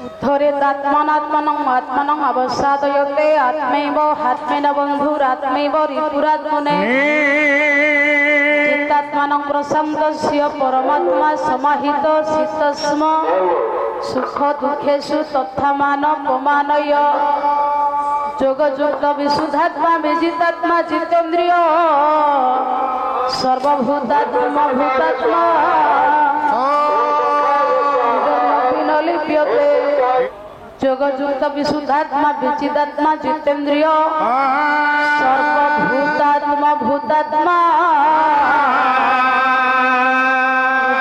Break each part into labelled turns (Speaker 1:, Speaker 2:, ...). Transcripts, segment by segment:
Speaker 1: उद्धरेदात्मनात्मनं आत्मनं अवसादयते आत्मैव आत्मेन बन्धुरात्मैव रिपुरात्मने चित्तात्मनं प्रशान्तस्य परमात्मा समाहित चित्तस्म सुख दुःखेषु तथामानपमानय योगयुक्त विशुद्धात्मा विजितात्मा जितेन्द्रिय सर्वभूतात्मा भूतात्मा लिप्यते योगयुक्त विशुद्धात्मा विचिदात्मा जितेन्द्रिय सर्वभूतात्मा भूतात्मा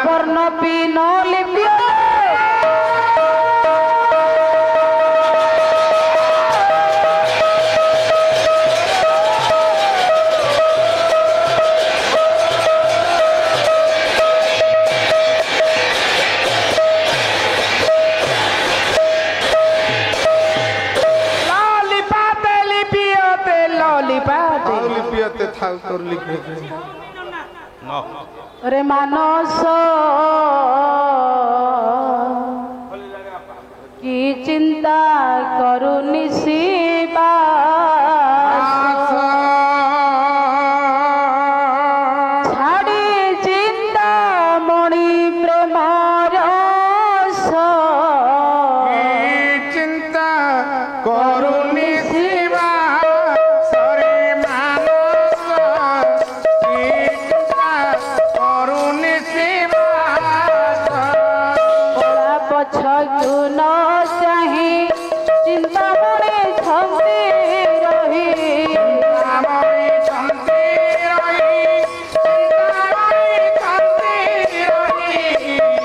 Speaker 1: वर्णपि न लिप्यते रे मानस की चिंता करुनि शिवा छाड़ी चिंता मणि प्रेम रस
Speaker 2: चिंता करुनि शिवा
Speaker 1: न चाहे चिंता मणि झंती रही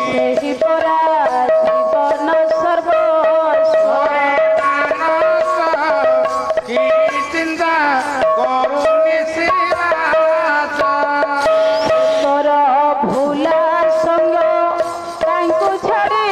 Speaker 1: ସେହି ପରା ଜୀବନ ସର୍ବସ୍ୱ
Speaker 2: କି ଚିନ୍ତା କରୁନି
Speaker 1: ତୋର ଭୁଲା ସଙ୍ଗ ତାଙ୍କୁ ଛାଡ଼ି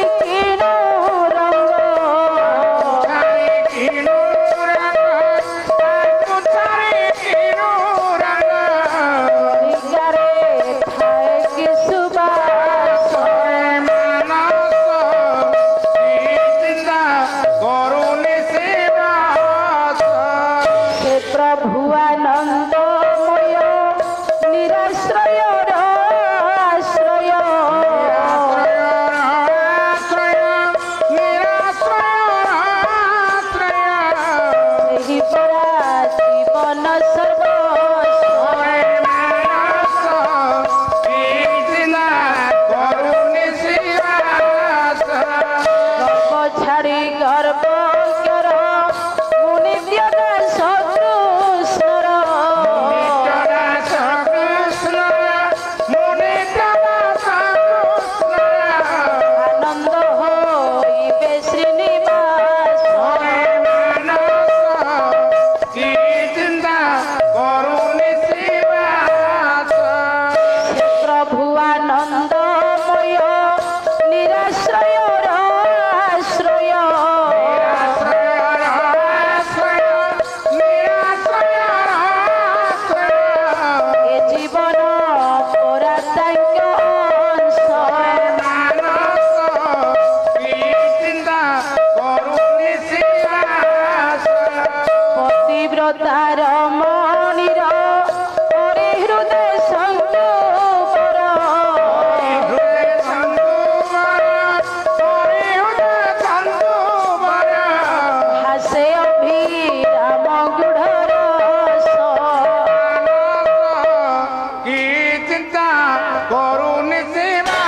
Speaker 1: तार मणिर हृदय संगोपर हासे अभिराम गुढ़र
Speaker 2: की चिंता करुनि शिवा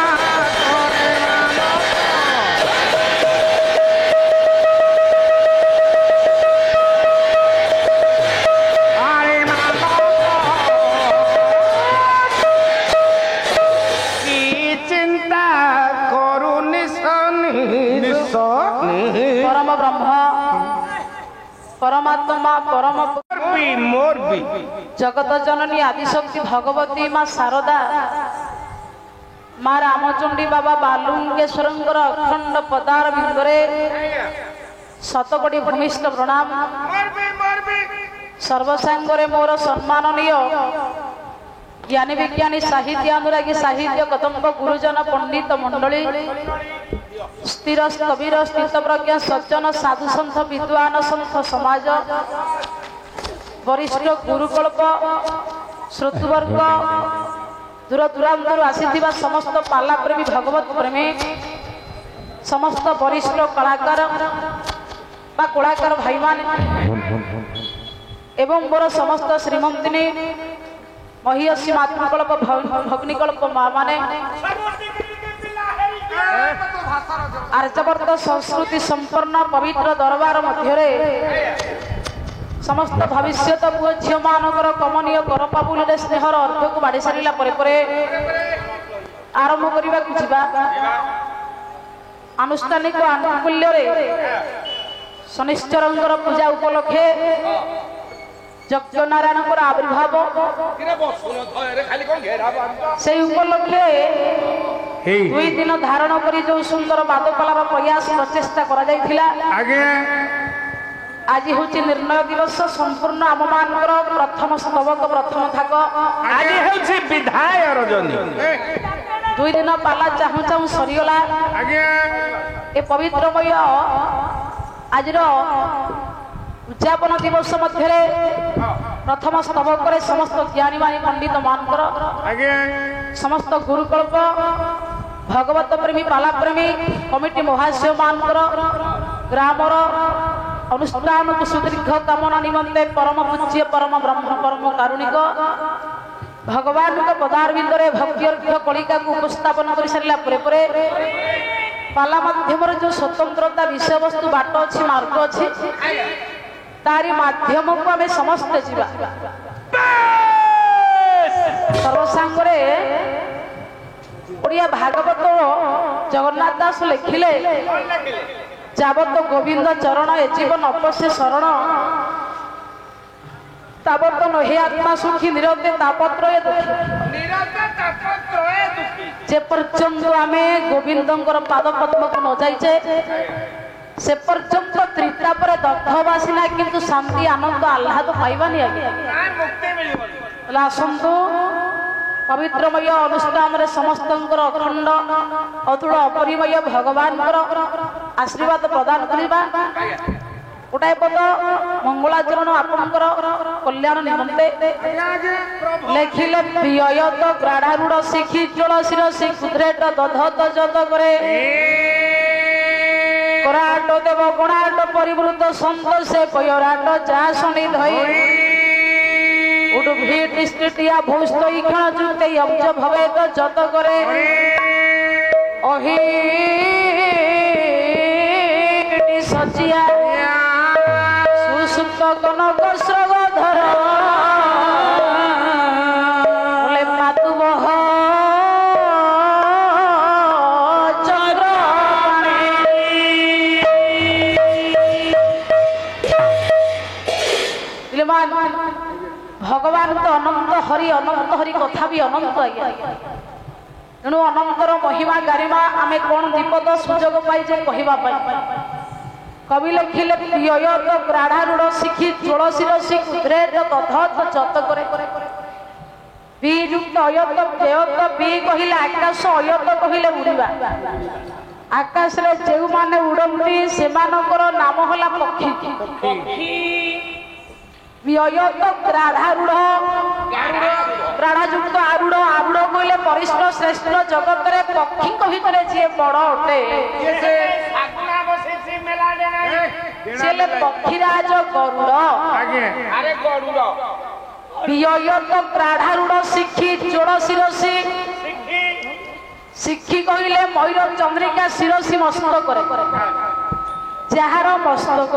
Speaker 1: परम ब्रह्म परमात्मा परम
Speaker 2: मोर भी
Speaker 1: जगत जननी आदिशक्ति भगवती माँ शारदा माँ रामचंडी बाबा बालुंगेश्वर अखंड पदार बिंदुरे शतकोटी भूमिष्ठ प्रणाम सर्वसांगरे मोर सम्माननीय ज्ञानी विज्ञानी साहित्य अनुरागी साहित्य कदम्ब गुरुजन पंडित मंडली स्थिर स्तवीर स्थितप्रज्ञ सज्जन साधु सन्थ विद्वान सन्थ समाज वरिष्ठ गुरुकल्प श्रोतृवर्ग दूर दूरांतर आसीथिबा समस्त पाला प्रेमी भगवत प्रेमी समस्त वरिष्ठ कलाकार बा कलाकार भाई मान एवं मोर समस्त श्रीमंतिनी महिषी मातृकल्प भग्निकल्प माँ माने आर्यवर्त संस्कृति संपन्न पवित्र दरबार मध्य समस्त भविष्य पुओ झील मानकर कमनीय करपाबुल स्नेहर अर्घ को बाड़ी सारा आरंभ करने आनुष्ठानिक आनुकूल्य शनिश्चर पूजा उपलक्षे यज्ञ नारायण आविर्भाव से उपलक्षे 2 दिन धारण करी जो सुंदर बादपालार प्रयास प्रचेष्टा करा जायथिला आज हूँ निर्णय दिवस संपूर्ण आम मानकर प्रथम स्तबक प्रथम थाक
Speaker 2: आज हूँ विधाय रजनी
Speaker 1: 2 दिन पाला चाहू चाहू सरीगला ए पवित्रमय आज उद्यापन दिवस मध्य प्रथम स्तबक समस्त ज्ञानी मानी पंडित मानकर समस्त गुरुकल्प भगवत प्रेमी पाला प्रेमी कमिटी महाशय मानकर ग्रामर अनुष्ठान को सुदीर्घ कामना निमंते परम पूज्य परम ब्रह्म परम कारुणिक भगवान पदारविंदे भक्ति कलिका को उपस्थापन कर सारा पाला माध्यम जो स्वतंत्रता विषय वस्तु बाट अच्छी मार्ग अच्छी तारी माध्यम को आम समस्ते जीवा सर्वसांगरे ओडिया भागवत जगन्नाथ दास लिखिले जावत गोविंद चरण ए जीवन अपस्य शरण तावत नहे आत्मा सुखी निरते तापत्रय दुखी जे पर्यंत आमे गोविंदंकर पाद पद्म को न जाइचे से पर्यंत त्रिता पर दग्धवासीना किंतु शांति आनंद आह्लाद पाइबानी आगे आसतु पवित्रमय अनुष्ठान समस्त अखंड अतुल अपरिमय भगवान आशीर्वाद प्रदान करवा गोटाए पद मंगलाचरण आपणकर कल्याण निमंते लेखिले प्रियत ग्राढ़ारूढ़ शिखी जल शिरसी कुद्रेट दधत जत करे कराट देव गणाट परिवृत सन्त से पयराट जा शुणी धई उडुभिटिया भूस्तई क्षण जुते अब्ज भवेद जत करे अहि सचिया सुसुप्त कनक स्रवधर बोले मातुबह भगवान तो अनंत हरि कथा भी अनंत आज्ञा तेणु अनंतर महिमा गारिमा आमे कौन विपद सुजोग पाइजे कहवा कवि लिखिले प्रियत ग्राढ़ारूढ़ शिखी चोल शिरसी कुद्रेट दधत जत करे वियुक्त अयत व्ययत बि कहिले आकाश अयत कहिले उड़िबा आकाश रे जेउ माने उड़ंती सेमानकर नाम होला पक्षी व्ययत ग्राढ़ारूढ़ ग्राढ़ायुक्त आरूढ़ आरूढ़ कहले परिश्र श्रेष्ठ जगत रे पक्षी भितर जी बड़ अटे से पक्षीराज गरुड़ व्ययत ग्राढ़ारूढ़ शिखी चोड़ शिरसी शिखी कहले मयूर चंद्रिका शिरसी मस्तक जार मस्तक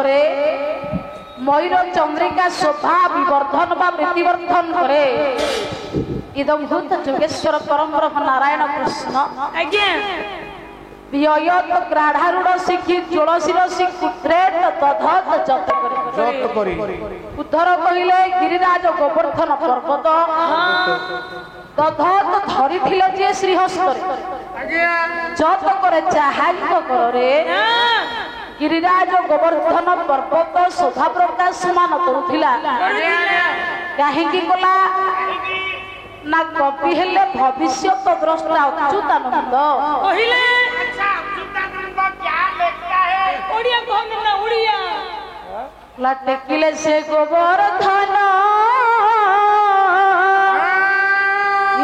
Speaker 1: मयूर चंद्रिका शोभा विवर्धन बा प्रतिवर्धन करे इदम भूत जोगेश्वर परम ब्रह्म नारायण कृष्ण व्ययत ग्राढ़ारूढ़ शिखी चोल शिरसी कुद्रेट दधत जत करे उद्धर कहले गिरिराज गोवर्धन पर्वत दधत धरी जे श्रीहस्त जत करे चाहांक करे गिरिराज गोवर्धन पर्वत शोभा प्रकाश मान करुला कहीं कला ना कवि हेले भविष्य द्रष्टा अच्युतानंद टेकिले से गोवर्धन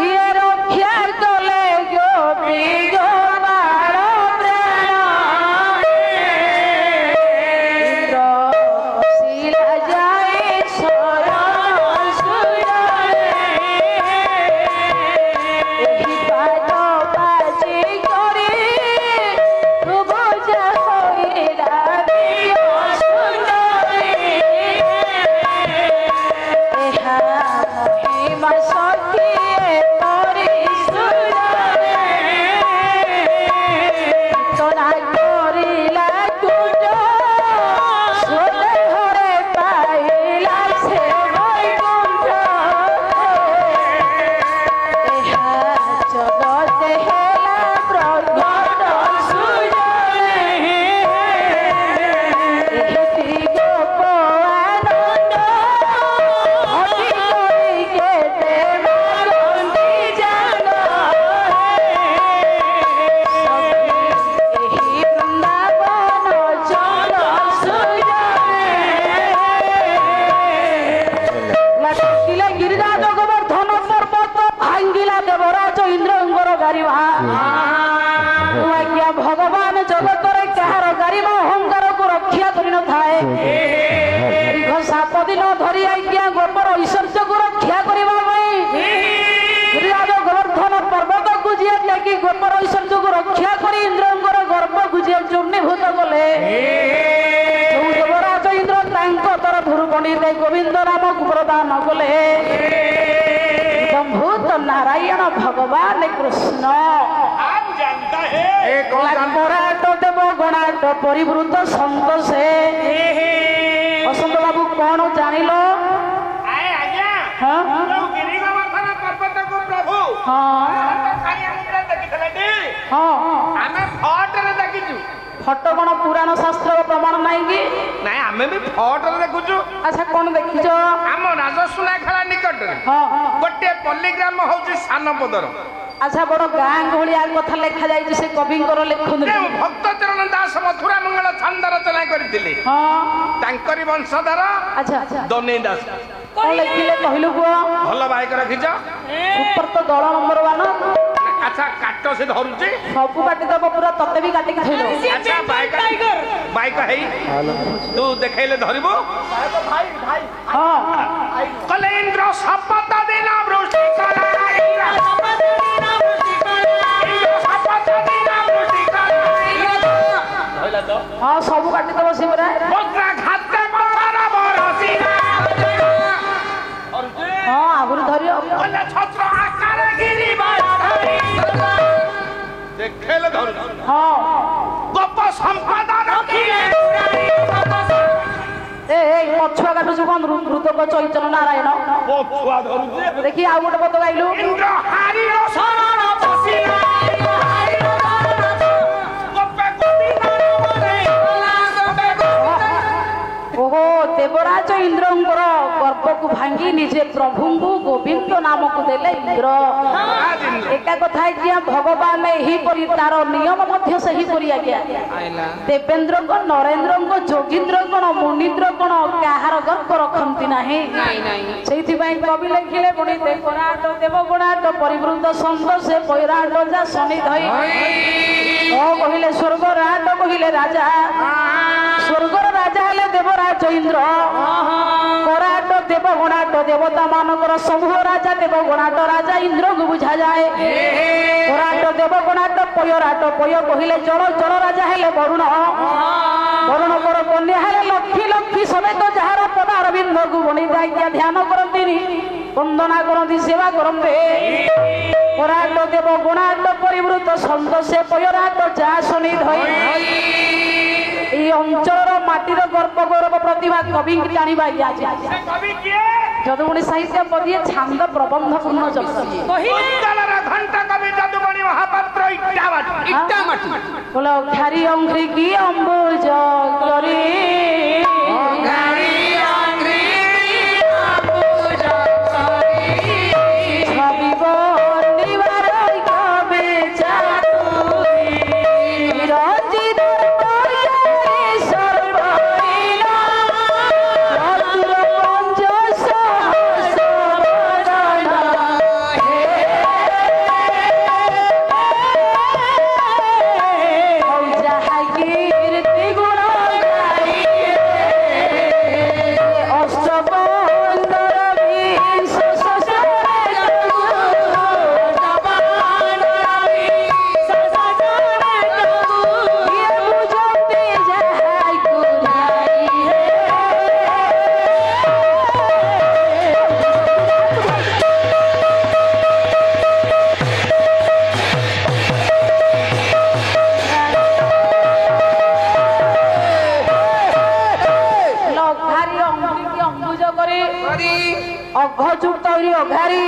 Speaker 1: ये रक्षा कले गोपी गोपाल प्राण इंद्र शिला जाए शरण सुररे एही पाद बाजी करे भुजा होइला दियो सुंदरी एहा महिमा सखी तोरी सुररे तोरा करिला कुट सोले हरे पाइला से वैकुंठ एहा जगत हेला प्रगट सुजने एही गोप आनंद हरि करि के देव गंडी जान एही वृंदावन चल सुजने लटकिले गिरिराज गोवर्धन पर्वत भांगिला देवराज इंद्रଙ୍କର ଗାରିମା ଆଜ୍ଞା ଭଗବାନ ଜଗତରେ କାହାର ଗାରିମା ଅହଙ୍କାରକୁ ରକ୍ଷା କରିନଥାଏ ଦୀର୍ଘ 7 ଦିନ ଧରି ଆଜ୍ଞା ଗୋପର ଐଶ୍ୱର୍ଯ୍ୟକୁ ରକ୍ଷା କରିବା ପାଇଁ गिरिराज गोवर्धन पर्वतକୁ ଯିଏ ଯାଇକି ଗୋପର ଐଶ୍ୱର୍ଯ୍ୟକୁ ରକ୍ଷା କରି ଇନ୍ଦ୍ରଙ୍କର ଗର୍ଭକୁ ଯିଏ ଚୂର୍ଣ୍ଣୀଭୂତ କଲେ ଯୋଉ ଦେବରାଜ ଇନ୍ଦ୍ର ତାଙ୍କ ତରଫରୁ ପଣ୍ଡିତ ଗୋବିନ୍ଦ ନାମକୁ ପ୍ରଦାନ କଲେ भूत नारायण भगवान कृष्ण
Speaker 2: आप जानता है
Speaker 1: कोराट देव गणाट परिवृत संत से बसंत बाबू कौन जानिल
Speaker 2: आए आज्ञा
Speaker 1: हाँ
Speaker 2: जो गिरि गोवर्धन पर्वत को प्रभु
Speaker 1: हाँ
Speaker 2: खाया मुंडा देखिथले दी
Speaker 1: हाँ
Speaker 2: आमे फटरे देखिछु
Speaker 1: फटो कौन पुराण शास्त्र प्रमाण नहीं कि
Speaker 2: नाइ आमे भी फटरे देखुछु
Speaker 1: अच्छा कौन देखिछ
Speaker 2: आम राजसुना खेला निकट
Speaker 1: हाँ
Speaker 2: गोटे पल्लीग्राम होउची सानपदर
Speaker 1: अच्छा बड़ गाँ गहलिया कथा लेखा जाइए से कविंकर लेखन
Speaker 2: भक्त चरण दास मथुरा मंगल छंद रचना करथिले
Speaker 1: हाँ
Speaker 2: तांकरी वंशधर
Speaker 1: अच्छा अच्छा
Speaker 2: दने दास
Speaker 1: कौन लिखिले कहलु को
Speaker 2: भल बाइक रखिछ
Speaker 1: ऊपर तो दल नंबर 1
Speaker 2: अच्छा काट से धरुची
Speaker 1: सबू काटी दब पूरा तते भी काटी थैलो
Speaker 2: अच्छा बाइक है तू देखैले धरिबो
Speaker 1: हां
Speaker 2: कले इंद्र शपथ देना वृष्टि कराई शपथ देना वृष्टि कराई शपथ देना वृष्टि कराई होइला तो
Speaker 1: हां सबू काटी दब से पूरा
Speaker 2: वज्र घात पथर बरसीना और
Speaker 1: हां आगुर धरियो
Speaker 2: कले छत्र आकार गिरी बाधरी देखैले धरु
Speaker 1: हां
Speaker 2: गोप संपदा रखिले
Speaker 1: ए पछुआ काटु छु कोन ऋतक चैतन्य नारायण
Speaker 2: पछुआ धरु
Speaker 1: देखि आ गोटे पद गाइलु
Speaker 2: इंद्र हारी रो शरण बसिला हारी रो शरण गोपे गोविंद रे गोपे गोविंद
Speaker 1: ओहो देवराज इंद्रଙ୍କର गर्भକୁ ଭାଙ୍ଗି ନିଜେ ପ୍ରଭୁଙ୍କୁ ଗୋବିନ୍ଦ ନାମକୁ ଦେଲେ ଇନ୍ଦ୍ର ଏକା କଥା କି ଭଗବାନ ଏହିପରି ତାର ନିୟମ ମଧ୍ୟ ସେହିପରି ଆଜ୍ଞା ଦେବେନ୍ଦ୍ରଙ୍କ ନରେନ୍ଦ୍ରଙ୍କ ଯୋଗୀନ୍ଦ୍ର କଣ ମୁନିନ୍ଦ୍ର କଣ କାହାର ଗର୍ଭ ରଖନ୍ତି ନାହିଁ ସେଇଥିପାଇଁ କବି ଲେଖିଲେ ପୁଣି ଦେବରାଟ ଦେବଗୁଣାଟ ପରିବୃତ ସନ୍ଦ ସେ ପୈରାଟ ଯା ଶନି ଧଇ ଓ କହିଲେ ସ୍ୱର୍ଗରାଟ କହିଲେ ରାଜା ସ୍ୱର୍ଗର ରାଜା ହେଲେ ଦେବରାଜ ଇନ୍ଦ୍ର କରାଟ ଦେବଗୁଣାଟ ଦେବତା ମାନଙ୍କର ସମୂହ ରାଜା ଦେବଗୁଣାଟ ରାଜା ଇନ୍ଦ୍ରକୁ ବୁଝାଯାଏ କରାଟ ଦେବଗୁଣାଟ ପୟରାଟ ପୟ କହିଲେ ଜଳ ଜଳ ରାଜା ହେଲେ ବରୁଣ ବରୁଣଙ୍କର କନ୍ୟା ହେଲେ ଲକ୍ଷ୍ମୀ ଲକ୍ଷ୍ମୀ ସମେତ ଯାହାର ପଦାରବିନ୍ଦକୁ ବଣି ଯାଇକି ଧ୍ୟାନ କରନ୍ତିନି ବନ୍ଦନା କରନ୍ତି ସେବା କରନ୍ତି କରାଟ ଦେବଗୁଣାଟ ପରିବୃତ ସନ୍ଦ ସେ ପୟରାଟ ଯା ଶନି ଧଇ এই অঞ্চলর মাটির গর্ব গৌরব প্রতিভা কবি জানিবা
Speaker 2: कवि किए
Speaker 1: যদুমণি সাহিত্য পদিয়ে ছন্দ প্রবন্ধ পূর্ণ জগৎ
Speaker 2: অঞ্চলর ঘণ্টা কবি যদুমণি মহাপাত্র ইটা মাটি
Speaker 1: বলো ঘারি অঙ্ঘ্রি কি অম্বুজ করি
Speaker 2: ঘারি অঙ্ঘ্রি অম্বুজ করি
Speaker 1: ছবিব নিবার কবে চাতুরি রচিত অঘ যুক্ত অঘারি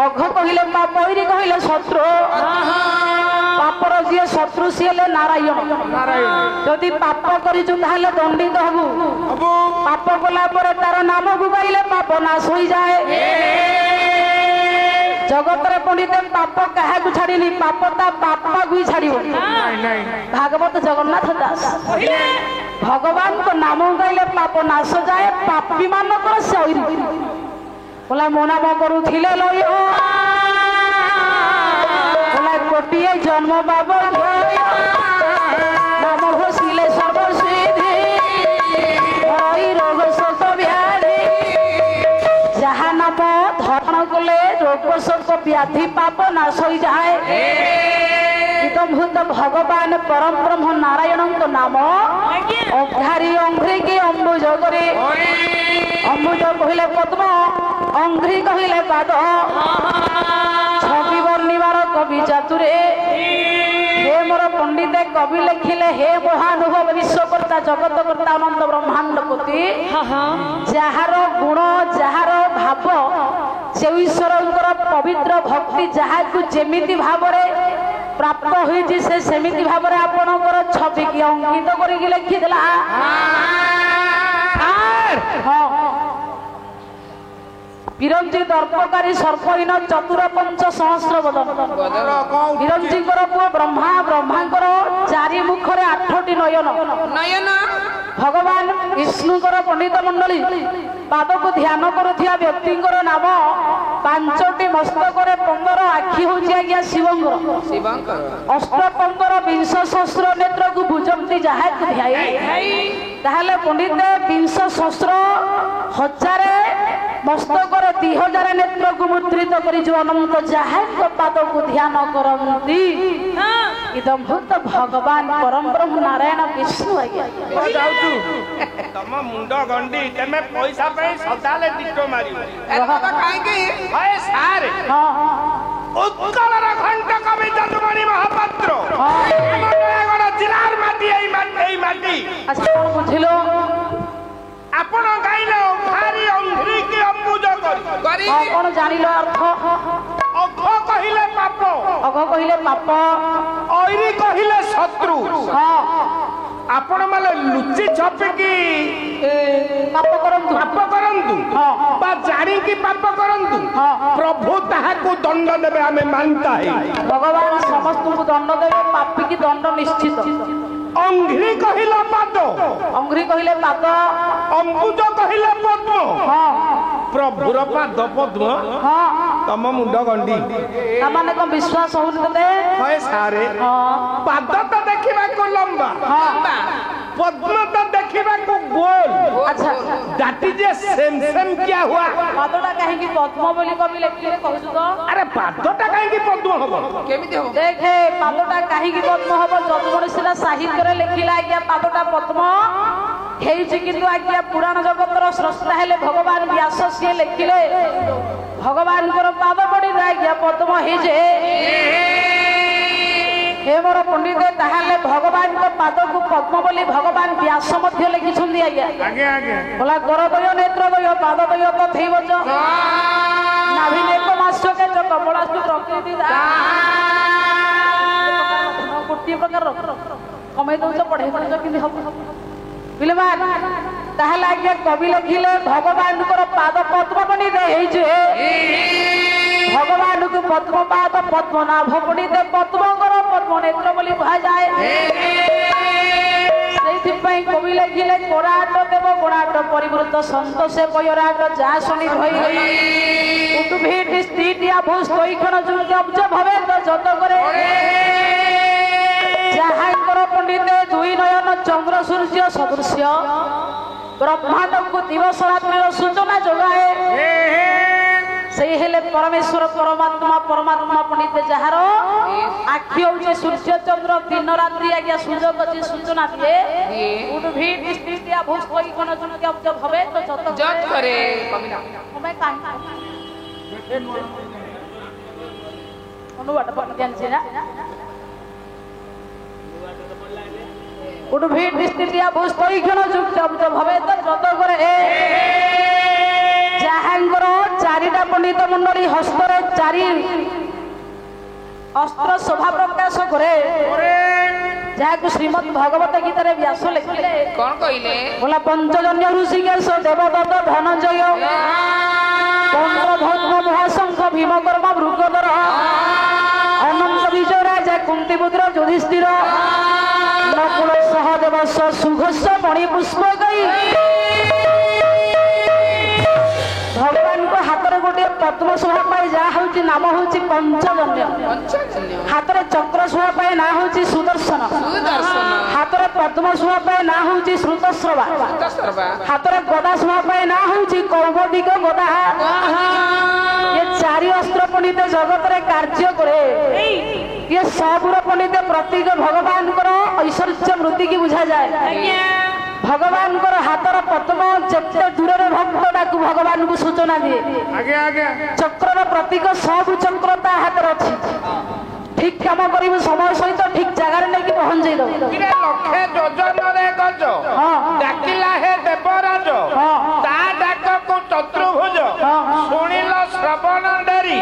Speaker 1: অঘ কহিলে পাপ ঐরি কহিলে শত্রু পাপর যে শত্রু সি হলে নারায়ণ যদি পাপ করিছু তাহলে দণ্ডিত হবু পাপ কলা পরে তার নামকু গাইলে পাপ নাশ হয়ে যায় জগতরে পণ্ডিতে পাপ কাহাকু ছাড়িনি পাপ তা বাপাকু ছাড়িব ভাগবত জগন্নাথ দাস ভগবান নাম গাইলে পাপ নাশ যায় পাপী মানকর সে বলে মো নাম করুলে লয় বলে গোটিয়ে জন্ম বাব নাম ঘোষিলে সর্বসিদ্ধি রোগ শোক ব্যাধি যাহা নাম ধারণ কলে রোগ শোক ব্যাধি পাপ নাশ হয়ে যায় ভূত ভগবান পরম ব্রহ্ম নারায়ণ নাম অঘারি অঙ্ঘ্রিকি অম্বুজ করে অম্বুজ কহিলে পদ্ম অঙ্ঘ্রি কহিলে পাদ ছবি বর্ণিবার কবি চাতুরে হে মোর পণ্ডিতে কবি লেখিলে হে মহানুভব বিশ্বকর্তা জগৎকর্তা অনন্ত ব্রহ্মাণ্ডপতি যাহার গুণ যাহার ভাব সে ঈশ্বরଙ୍କର পবিত্র ভক্তি যাহাକୁ যেমিতি ভাବରେ প্রাপ্ত হয়েছে সে সেমিতি ভাବରେ ଆପଣଙ୍କର ছবিকে অঙ্কিত করিকি লেখিদেলা বিরঞ্জি দর্পকারী সর্পহীন চতুর পঞ্চ সহস্র বদন বিরঞ্জিঙ্কর পুଅ ব্রহ্মা ব্রহ্মাঙ্কর চারি মুখরে 8টি নয়ন নয়ন ভগবান বিষ্ণুঙ্কর পণ্ডিত মণ্ডলী পাদକୁ ধ্যান କରୁଥିବା ବ୍ୟକ୍ତିଙ୍କର ନାମ 5ଟି ମସ୍ତକରେ 15 ଆଖି ହଉଛି ଆଜ୍ଞା ଶିବଙ୍କର ଅଷ୍ଟପଙ୍କର 20 ସହସ୍ର ନେତ୍ରକୁ ବୁଝନ୍ତି ଯାହାକୁ ଧ୍ୟାଇ ତାହେଲେ ପଣ୍ଡିତ 20 ସହସ୍ର ହଜାରେ ମସ୍ତକରେ 2000 ନେତ୍ରକୁ ମୁଦ୍ରିତ କରି ଯୋଉ ଅନନ୍ତ ଯାହାଙ୍କ ପାଦକୁ ଧ୍ୟାନ କରନ୍ତି ଇଦମ୍ ଭୂତ ଭଗବାନ ପରମ ବ୍ରହ୍ମ ନାରାୟଣ ବିଷ୍ଣୁ ଆଜ୍ଞା
Speaker 2: ଯାଉଛୁ ତମ ମୁଣ୍ଡ ଗଣ୍ଡି ତମେ ପଇସା ପାଇଁ ସଦାଲେ ଦିଟୋ ମାରିବ କାହିଁକି ହଏ ସାର୍ ଉତ୍କଳର ଘଣ୍ଟ କବି ଯଦୁମଣି ମହାପାତ୍ର ଆମ ନୟାଗଡ଼ ଜିଲ୍ଲାର ମାଟି ଏଇ ମାଟି
Speaker 1: ଆଚ୍ଛା କଣ ବୁଝିଲ
Speaker 2: ଆପଣ ଗାଇଲେ ଅଘାରି ଅଙ୍ଘ୍ରିକି ଅମ୍ବୁଜ କରି
Speaker 1: କଣ ଜାଣିଲ ଅର୍ଥ
Speaker 2: ଅଘ କହିଲେ ପାପ
Speaker 1: ଅଘ କହିଲେ ପାପ
Speaker 2: ଐରି କହିଲେ ଶତ୍ରୁ ଆପଣ ମାନେ ଲୁଚି ଛପିକି
Speaker 1: ପାପ କରନ୍ତୁ
Speaker 2: ବା ଜାଣିକି ପାପ କରନ୍ତୁ ପ୍ରଭୁ ତାହାକୁ ଦଣ୍ଡ ଦେବେ ଆମେ ମାନତା
Speaker 1: ଭଗବାନ ସମସ୍ତଙ୍କୁ ଦଣ୍ଡ ଦେବେ ପାପୀକି ଦଣ୍ଡ ନିଶ୍ଚିତ
Speaker 2: ଅଙ୍ଘ୍ରି କହିଲେ ପାଦ
Speaker 1: ଅଙ୍ଘ୍ରି କହିଲେ ପାଦ
Speaker 2: ଅମ୍ବୁଜ କହିଲେ ପଦ୍ମ ପ୍ରଭୁର ପାଦ ପଦ୍ମ ତମ ମୁଣ୍ଡ ଗଣ୍ଡି
Speaker 1: ତାମାନେ କଣ ବିଶ୍ୱାସ ହଉନି ତତେ
Speaker 2: ହଏ ସାରେ ପାଦ ତ ଦେଖିବାକୁ ଲମ୍ବା ପଦ୍ମ ତ ଦେଖିବାକୁ ଗୋଲ
Speaker 1: ଆଚ୍ଛା
Speaker 2: ଦାଟି ଯେ ସେମ୍ ସେମ୍ କିଆ ହୁଆ
Speaker 1: ପାଦଟା କାହିଁକି ପଦ୍ମ ବୋଲି କବି ଲେଖିଲେ କହୁଛୁ ତ
Speaker 2: ଆରେ ପାଦଟା କାହିଁକି ପଦ୍ମ ହବ କେମିତି ହବ
Speaker 1: ଦେଖେ ପାଦଟା କାହିଁକି ପଦ୍ମ ହବ ଯଦୁମଣି ସିନା ସାହିତ୍ୟରେ ଲେଖିଲା ଆଜ୍ଞା ପାଦଟା ପଦ୍ମ ହେଇଛି କିନ୍ତୁ ଆଜ୍ଞା ପୁରାଣ ଜଗତର ସ୍ରଷ୍ଟା ହେଲେ ଭଗବାନ ବ୍ୟାସ ସିଏ ଲେଖିଲେ ଭଗବାନଙ୍କର ପାଦ ପଡ଼ିଲେ ଆଜ୍ଞା ପଦ୍ମ ହେଇଛେ हे मोर पंडित ताहले भगवान को पाद को पद्म बोली भगवान व्यास मध्य लिखिछंदी आज्ञा
Speaker 2: आगे आगे
Speaker 1: बोला गरदय नेत्रदय पाददय तथैवच नाभिनेक मास्यके च कमलास्तु प्रकृति कोटी प्रकार कमे दउछ पढे दउछ किंदी हब बिलबा ताहले आज्ञा कवि लिखिले भगवान को पाद पद्म बनी दे हेजे भगवान को पद्म पाद पद्मनाभ पंडित पद्मकर पद्म नेत्र बोली कहा जाए कवि लिखिले कोराट देव कोराट परिवृत संत से पयराट जा शनि भई उद्भिद स्थितिया भूस्तोइखण जुज भवे तो जत करे जाहाकर पंडित दुई नयन चंद्र सूर्य सदृश्य ब्रह्मांड को दिवस रात्रि सूचना जोगाए से हेले परमेश्वर परमात्मा परमात्मा पंडित जार आखि होचे सूर्य चंद्र दिन रात्रि आज्ञा सूरज जी सूचना दिए उद्भिद स्थितिया भूस्खलन जब भवे तो जत करे कविना मैं काहे अनुवाद पठन से ना उद्भिद स्थितिया भूस्खलन जब भवे तो जत करे ଯାହାଙ୍କର ଚାରିଟା ପଣ୍ଡିତ ମଣ୍ଡଳୀ ହସ୍ତରେ ଚାରି ଅସ୍ତ୍ର ଶୋଭା ପ୍ରକାଶ କରେ ଯାହାକୁ ଶ୍ରୀମଦ୍ ଭଗବତ ଗୀତାରେ ବ୍ୟାସ ଲେଖିଲେ
Speaker 3: କଣ କହିଲେ?
Speaker 1: ବୋଲା ପଞ୍ଚଜନ୍ୟ ଋଷିକେଶ ଦେବଦତ୍ତ ଧନଞ୍ଜୟ ଚନ୍ଦ୍ରଧୌମ ମହାଶଙ୍ଖ ଭୀମକର୍ମ ମୃଗଧର ଅନନ୍ତ ବିଜୟ ରାଜା କୁନ୍ତିପୁତ୍ର ଯୁଧିଷ୍ଠିର ନକୁଳ ସହଦେବ ସୁଘୋଷ ମଣି ପୁଷ୍ପ ଗାଇ ଭଗବାନଙ୍କ ହାତରେ ଗୋଟିଏ ପଦ୍ମ ଶୋଭା ପାଇ ଯାହା ହଉଛି ନାମ ହଉଛି ପଞ୍ଚଜନ୍ୟ ହାତରେ ଚକ୍ର ଶୋଭା ପାଇ ନାଁ ହଉଛି ସୁଦର୍ଶନ ହାତରେ ପଦ୍ମ ଶୋଭା ପାଇ ନାଁ ହଉଛି ଶ୍ରୁତସ୍ରବା ହାତରେ ଗଦା ଶୋଭା ପାଇ ନାଁ ହଉଛି କୌମଦିକ ଗଦା ଏ ଚାରି ଅସ୍ତ୍ର ପଣ୍ଡିତ ଜଗତରେ କାର୍ଯ୍ୟ କରେ ये सबुर पंडित प्रतीक भगवान ऐश्वर्य वृत्ति की बुझा जाए भगवान हाथर पद्म जिते दूर भक्त को भगवान को सूचना दिए चक्र प्रतीक सब चक्र हाथ अच्छी ठीक काम कर समय सहित ठीक जगार नहीं पहुंचे चतुर्भुज शुणिल श्रवण डेरी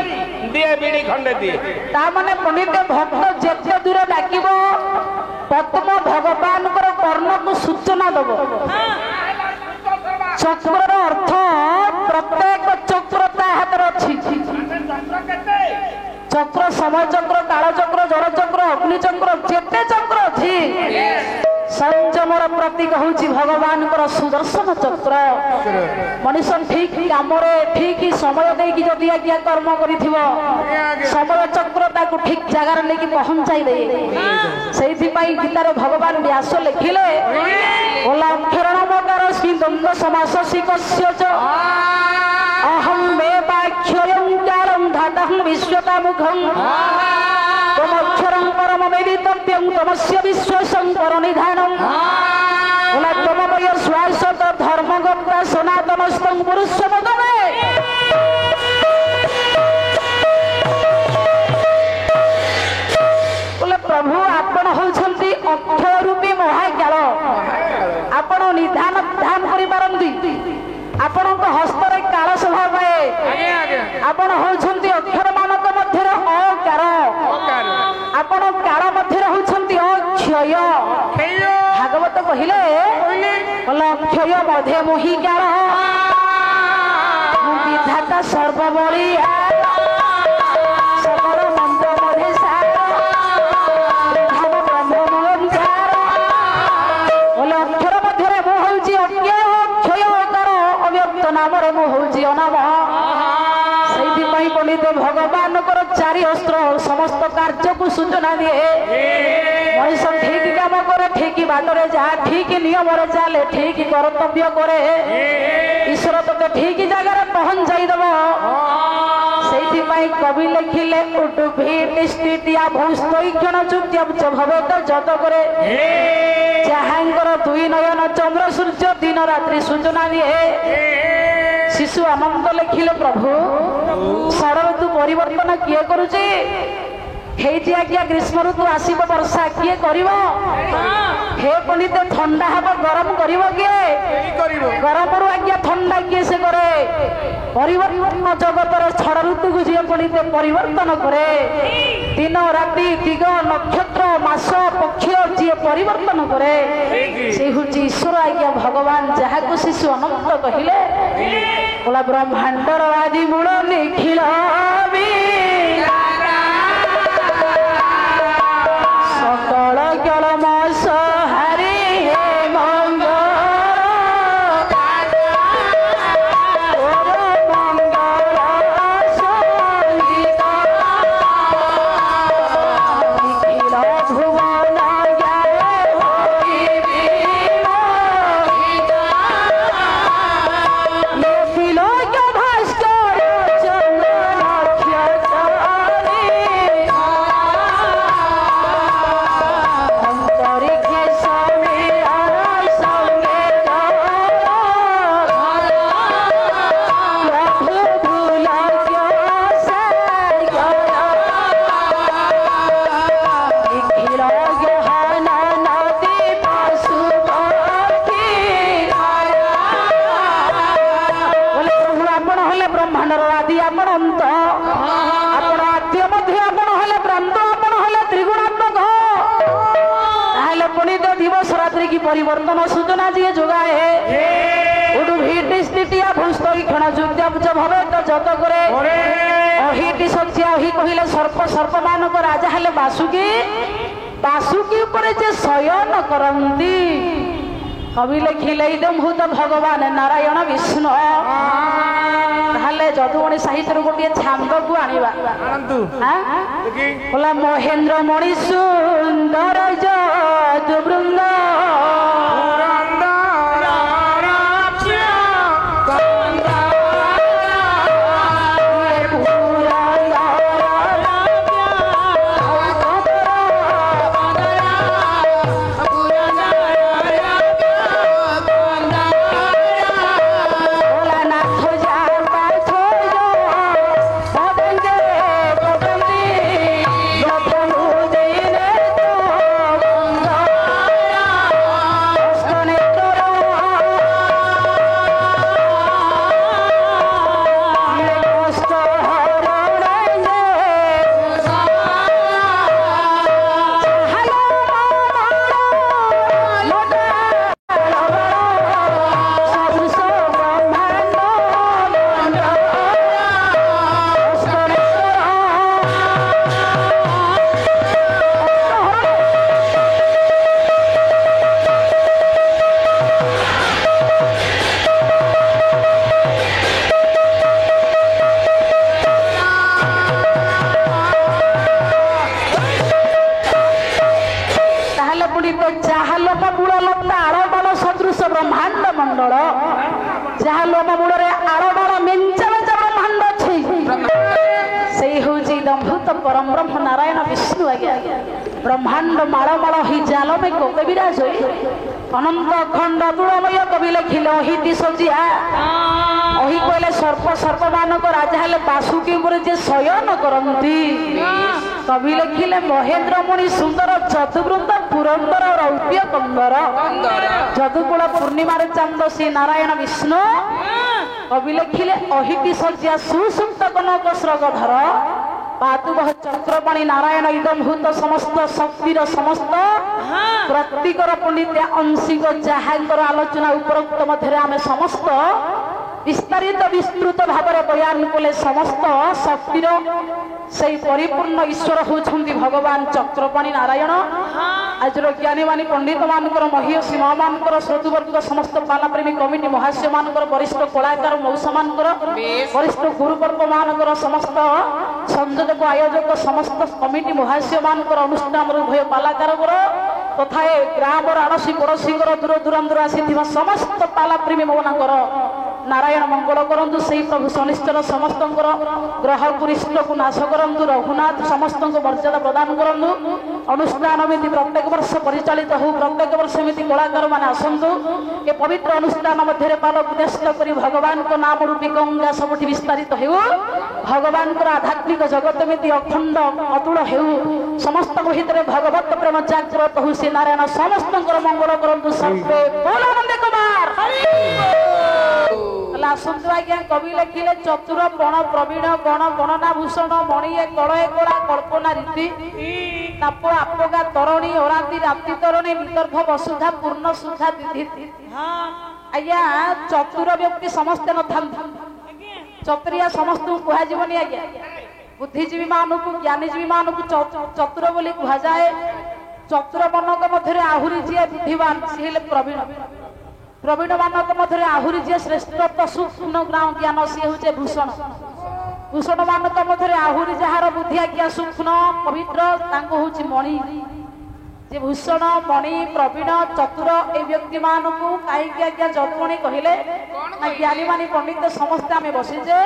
Speaker 1: दिए बीड़ी खंडे दिए तामाने पंडित भक्त जेते दूर डाक पद्म भगवान कर्ण को सूचना दब चक्र अर्थ प्रत्येक चक्र हाथ अच्छी चक्र समय चक्र काल चक्र जल चक्र अग्नि चक्र जेते चक्र अच्छी संयमर प्रतीक हूँ भगवान सुदर्शन चक्र मनीष ठीक कम ठीक समय देकी जदि आज्ञा कर्म कर समय चक्र ताकू ठीक जगार लेकिन पहुंचाई दे से गीतार भगवान व्यास लिखिले अक्षर नमकार द्वंद्व समास अहम मे वाक्षरं कालं धातहं विश्वता मुखं तमक्षरं परम वेदितव्यं तमस्य विश्वसं परनिधानं बोला तममय श्वासत धर्मगप्ता सनातनस्तं पुरुषोत्तमे बोले प्रभु आपण होउछंती अक्षर रूपी महाकाल आपण निधान ध्यान करि पारंती आपण हस्तर काल शोभा पाए आपण होउछंती अक्षर मानक मध्य अकार आपण काल मध्य होउछंती अक्षय भागवत कहिले बोला अक्षय मध्य मोहि काल विधाता सर्वबली सकल मंत्र मध्य सार धाम ब्रह्म मोहंकार बोले अक्षर मध्य मो होउची अज्ञ क्षय अव्यक्त नाम मो होउची अनाम पंडित भगवान चारि अस्त्र समस्त कार्य को सूचना दिए मनीष ठीक काम करे ठीक बाटरे जा ठीक नियम चले ठीक कर्तव्य करे ईश्वर ते ठीक जगह पहुंचाई दब से कवि लिखिले उठुभिया भूस्तैक्षण चुप्त भगवत जत करे जहांकर दुई नयन चंद्र सूर्य दिन रात्रि सूचना दिए शिशु आनंद लिखिले प्रभु षड़ ऋतु परिवर्तन किए करुचे आज्ञा ग्रीष्म ऋतु आसब वर्षा किए कर हे पंडित ठंडा हम गरम कर गरम रू आज्ञा ठंडा किए से करे परिवर्तन जगतर षड़ ऋतु को जी पंडित परिवर्तन करे दिन राति दिग नक्षत्र मास पक्ष जी परिवर्तन करे से हूँ ईश्वर आज्ञा भगवान जहाँ को शिशु अनंत कहले बोला ब्रह्मांडर आदि मूल निखिल सकल कलम सहारी हे मंगल संगीत निखिल भुवन भास्कर चंद्र नक्षत्र परिवर्तन सूचना जी जोगाए उडु भीटी स्थितिया भूस्तरी क्षण जुद्या बुझ भवे तो जत करे अहिटी सत्य अहि कहिले सर्प सर्प मानक राजा हेले बासुकी ऊपर जे शयन करंती कवि लिखिले इदम भूत भगवान नारायण विष्णु ताहले जदुमणि साहित्य गोटे छांद को आनिबा बोला महेंद्र मणि सुंदर जदु वृंद परम ब्रह्म नारायण विष्णु आज्ञा ब्रह्मांड माल माल ही जाल में कोके विराज अनंत अखंड तुलमय कवि लिखिले अहिति सजिया अहि कहले सर्प सर्प मानक राजा हेले बासुकी ऊपर जे शयन करंती कवि लिखिले महेंद्र मणि सुंदर जदुवृंद पुरंदर रौप्य कंदर जदुकुल पूर्णिमा चांद श्री नारायण विष्णु कवि लिखिले अहिति सजिया सुसुप्त कनक स्रगधर पातुबह चक्रपाणी नारायण इदम भूत समस्त शक्तिर समस्त प्रतीकर पंडित अंशिक जहांकर आलोचना उपरोक्त मध्य आम समस्त विस्तारित विस्तृत भाव बयान कले समस्त शक्तिर से परिपूर्ण ईश्वर होती भगवान चक्रपाणी नारायण आज ज्ञानी मानी पंडित मानकर महिषी माँ मानकर श्रोतुवर्ग समस्त पालाप्रेमी कमिटी महाशय मानकर वरिष्ठ कलाकार मौसा मानकर वरिष्ठ गुरुवर्ग मानकर समस्त संयोजक आयोजक समस्त कमिटी महाशय मानकर अनुष्ठान उभय पालाकार तथा ग्राम आड़सी पड़ोशी दूर दूरांतर आसी समस्त पालाप्रेमी मानकर नारायण मंगल करंतु सेही प्रभु शनिश्चर समस्त ग्रह कुरिष्ट को नाश करंतु रघुनाथ समस्त मर्यादा प्रदान करंतु अनुष्ठान एमती प्रत्येक वर्ष परिचालित हो प्रत्येक वर्ष एमती कलाकार मैंने आसतु ए पवित्र अनुष्ठान मध्य पाल उद्देश्य कर भगवान को नाम रूपी गंगा सबुठी विस्तारित हो भगवान आध्यात्मिक जगत एमती अखंड अतुल हो समस्त भितर भगवत प्रेम जागृत हो श्री नारायण समस्त मंगल करंतु सर्वे बोलो नंद कुमार आसतु आज्ञा कवि लिखिले चतुर पण प्रवीण गण गणना भूषण मणिए कलए कला कल्पना रीति ताप आपगा तरणी अराती राति तरणी विदर्भ वसुधा पूर्ण सुधा दिधि आज्ञा चतुर व्यक्ति समस्ते न चतुरिया समस्त कहुनि आज्ञा बुद्धिजीवी मानक ज्ञानीजीवी मानक चतुर बोली कहुए चतुर मानक मध्य आहुरी जी बुद्धिमान सी प्रवीण प्रवीण मानक मध्य आहुरी जी श्रेष्ठ सूक्ष्म ज्ञान सी हूँ भूषण भूषण मानक मध्य आहुरी जार बुद्धि आज्ञा सूक्ष्म पवित्र हूँ मणि जे भूषण मणि प्रवीण चतुर ए व्यक्ति मान को कहीं आज्ञा जदुमणि कहले ज्ञानी मानी पंडित समस्ते आम बसीजे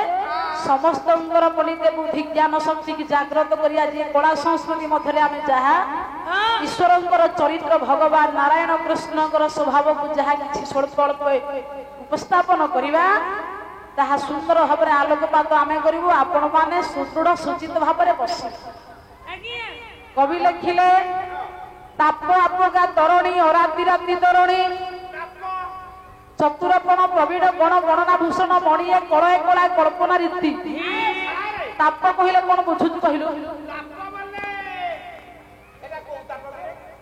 Speaker 1: समस्त पंडित बुद्धि ज्ञान शक्ति की जागृत करिया जे कला संस्कृति मध्य आम जहा ईश्वर चरित्र भगवान नारायण कृष्ण स्वभाव को जहा कि स्वल्प अल्प उपस्थापन करवा ताहा सुंदर भाव में आलोकपात आम करूँ आपण मैंने सुदृढ़ सूचित भाव में बस कवि लिखिले ताप आपगा तरणी अराती राति तरणी चतुरपण प्रवीण गण गणना भूषण मणिए कलए कला कल्पना रीति ताप कहले कौन बुझुच कहलु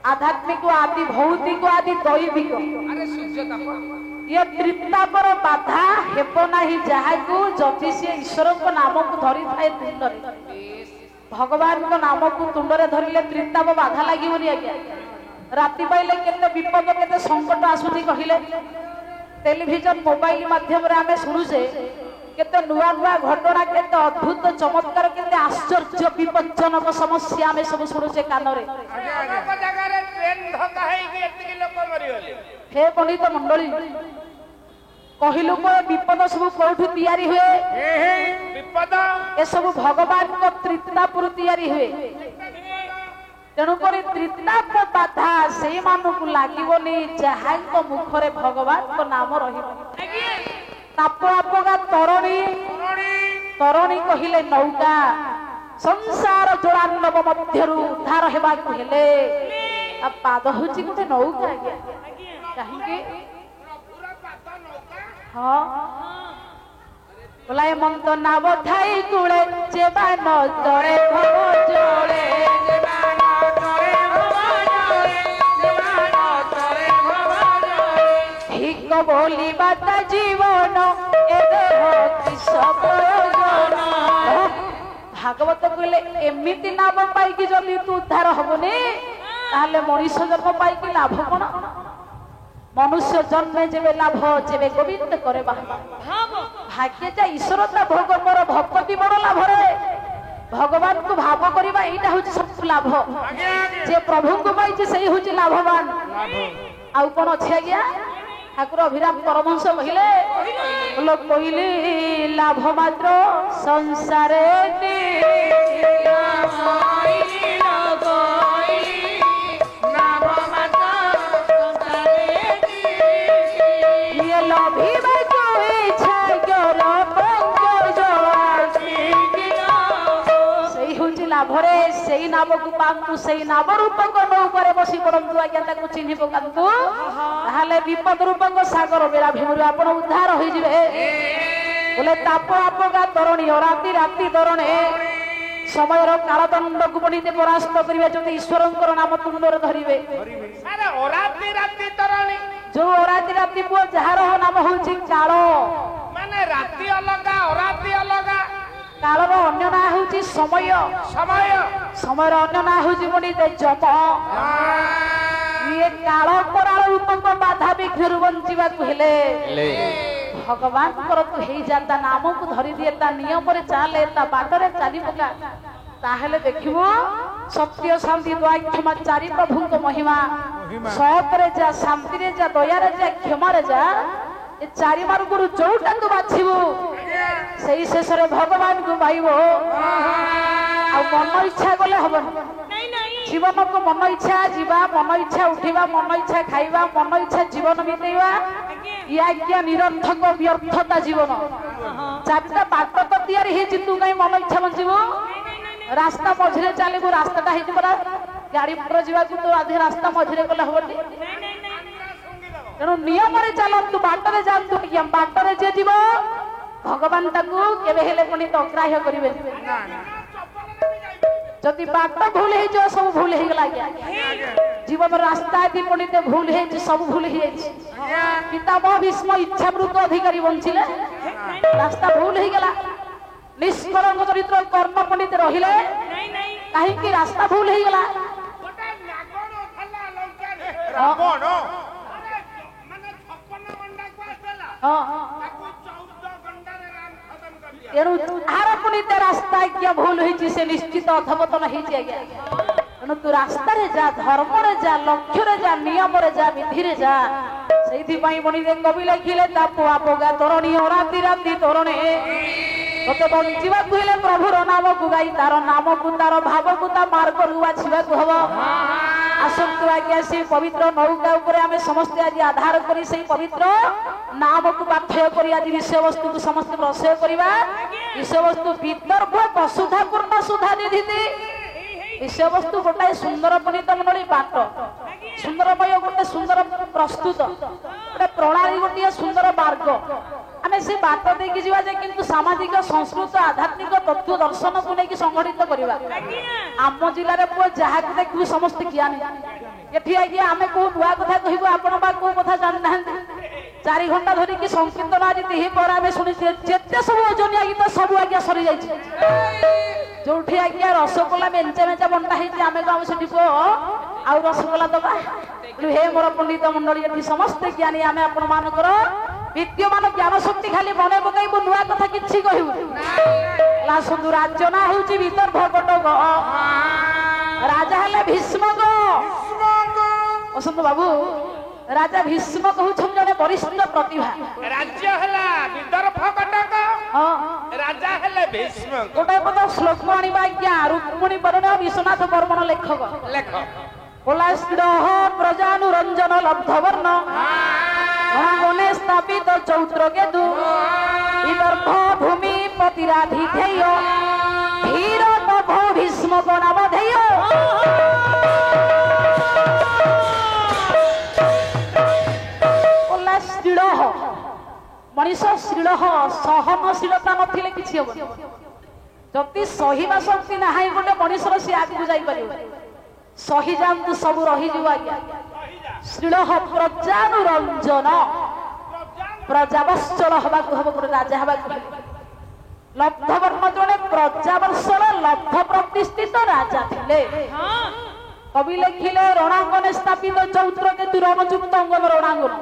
Speaker 1: आध्यात्मिक आदि भौतिक आदि दैविक
Speaker 2: अरे सूर्य ताप
Speaker 1: ये त्रितापर बाधा हेब नाही जहाकू जदि से ईश्वर को नाम को धरी थाए तुंडरे भगवान को नाम को तुंडरे धरिले त्रिताप बाधा लागिवनी आज्ञा राति पाइले केते विपद केते संकट आसुची कहिले टेलीविजन मोबाइल माध्यम रे आमे सुनुजे केते नुआ नुआ घटना केते अद्भुत चमत्कार केते आश्चर्य विपज्जनक समस्या आमे सब सुनुजे कानरे
Speaker 2: अनेक जगह रे ट्रेन धक्का है कि एतिक लोक मरि गले
Speaker 1: हे पंडित मंडली कहिलु को विपद सब कोठु तयारी हुए
Speaker 2: विपद
Speaker 1: ए सब भगवान को त्रितापुर तयारी हुए तेणु करी त्रिताप बाधा से मानु को लागिवनी जहां को मुखरे भगवान को नाम रहिबो ताप आपगा तरुणी कहिले नौका संसार जोड़ान्नव मध्यरु उद्धार हेबा हेले आ पाद होची गोटे नौका आज्ञा काहेकि हाँ बोलाए मन तो नाव ठाई कुले जेबान तरे भव जोड़े ठीक बोली बात जीवन ए देह किस प्रयोजन भागवत कहले एमिति नाम पाइकी जदि तू उद्धार हबनी ताले मनुष्य जन्म पाइकी लाभ कोन मनुष्य जन्मे जेबे लाभ जेबे गोविंद करे भाग्य जा ईश्वरता भोग मोर भक्ति बड़ लाभ रे भगवान को भाव करबा एटा होची सब लाभ जे प्रभु को पाइछि सेही होची लाभवान आउ कोन अछि आज्ञा ठाकुर अभिराम परमहंस कहिले लोक कहिले लाभ मात्र संसारे लाभरे सेही नाम को पांतु सेही नाम रूपक नौकर बसी पड़ंतु आज्ञा ताकू चिन्हि पकांतु ताहाले विपद रूपक सागर बेला भीमरु आपण उद्धार होई जिवे बोले ताप आपगा तरुणी राति राति तरुणे समयर कालदंड को पणिते परास्त करिवे जते ईश्वरंकर नाम तुंडर धरिवे
Speaker 2: अरे राति राति तरुणी
Speaker 1: जो राति राति पुओ जहार नाम होची काल
Speaker 2: माने राति अलगा राति अलगा
Speaker 1: कालर अन्य ना होची समय
Speaker 2: समय
Speaker 1: समयर अन्य ना होची पणिते जप ये काल कराल रूपक बाधा विघ्न बंचिबा को हेले भगवान कर तू हे जाता नाम को धरि दिए ता नियम रे चाले ता बाटरे चाली पका ताहेले देखिबो सत्य शांति दया क्षमा चारि प्रभु को महिमा सत रे जा शांति रे जा दया रे जा क्षमा रे जा ए चारि मार्ग गुरु जोटा तू बाछिबो सेही शेष रे भगवान को पाइबो आ मन इच्छा गले हबन जीवन को मन इच्छा जीवा मन इच्छा उठिबा मन इच्छा खाइबा मन इच्छा जीवन बितेइबा या क्या निरर्थक व्यर्थता जीवन चारिटा बाट तो तैयारी हे जितु कहीं मन इच्छा बंचिबो रास्ता मझिरे चलेबो रास्ताटा हेति परा गाड़ी मोटर जीवा तो आधे रास्ता मझिरे गले हबनी तेणु नियम रे चलंतु बाटरे जानतु कि बाटरे जे जीवो भगवान ताकू केबे हेले पुनी तग्राह्य करिवे जदि बाट भूल हे जो सब भूल हे गला जीवन रास्ता यदि पुनीते भूल हे सब भूल हे पितामह भीष्म इच्छामृत अधिकारी बंचिले रास्ता भूल हे गला निष्कलंक चरित्र कर्म पंडित रहिले काहे कि रास्ता भूल हे गला
Speaker 2: गोटे नागण थला लंका रे रावण माने 56 गंडा को आसला
Speaker 1: हां
Speaker 2: ताकू 14 गंडा रे राम खत्म कर दिया
Speaker 1: तेरु आर पुनीते रास्ता क्या भूल हे से निश्चित अधपतन हे आज्ञा तेणु तू रास्ता रे जा धर्म रे जा लक्ष्य रे जा नियम रे जा विधि रे जा सेठी पई बणी दे कवि लिखिले ताप आपगा तरुणी राति राति तरुणे तते बंचिबा कहले प्रभुर नाम को गाई तार नाम को तार भाव को ता मार्ग रुआ छिबा को हबो आसंतु आज्ञा से पवित्र नौका ऊपर हमें समस्त आज आधार करी से पवित्र नाम को पाठ्य करी आज विषय वस्तु को समस्त रसय करबा विषय वस्तु विदर्भ वसुधा पूर्ण सुधा निधि विषय वस्तु गोटाए सुंदर पंडित मंडली बाट सुंदरमय गोटे सुंदर प्रस्तुत गोटे प्रणाली गोटे सुंदर मार्ग आम से बाट देकी जीवा जे किंतु सामाजिक संस्कृत आध्यात्मिक तत्व दर्शन को लेकिन संगठित करवा आम जिले में पुआ जहाँ देखू समस्त ज्ञानी ये आज्ञा आम कौ नुआ कथा कहबू आपण बा कौ कथा जान ना 4 घंटा धरिकी संकीर्तन आज दिही पर आम शुणी जिते सब ओजनिया गीत सब आज्ञा सरी जाइए जो आज्ञा रसगोला मेंचा मेंचा बंटा होती आम कम से आउ रसगोला दबा हे मोर पंडित मंडली ये समस्त ज्ञानी आम आपण मानकर विद्यमान ज्ञान शक्ति खाली मन पकईबू नुआ कथा कि कहू सुंदर राज्य ना हूँ विदर्भ कटक राजा हेले भीष्मक बाबू राजा भीष्मक हूँ जने वरिष्ठ प्रतिभा
Speaker 2: राज्य हला विदर्भ कटक राजा हेले भीष्मक
Speaker 1: गोटे पद श्लोक आनिबा आज्ञा रुक्मिणी बरण विश्वनाथ बर्मन लेखक प्रजानुरंजन लब्धवर्ण गणे स्थापित चौत्र केतु विदर्भ भूमि पतिराधिधेय धीर नभो भीष्मक नामधेय मनीष श्रील सहनशीलता नथिले किछि हबो जति सहीबा शक्ति नाही गोटे मनीषर से आगु जाई परिबो सही जानतु सब रही जीव आज्ञा श्रील प्रजानुरंजन प्रजावत्सल हबाकु हबो गोटे राजा हबाकु लब्धवर्ण जने प्रजावत्सल लब्ध प्रतिष्ठित राजा थिले कवि लिखिले रणांगने स्थापित चौत्र केतु रणयुक्त अंगन रणांगन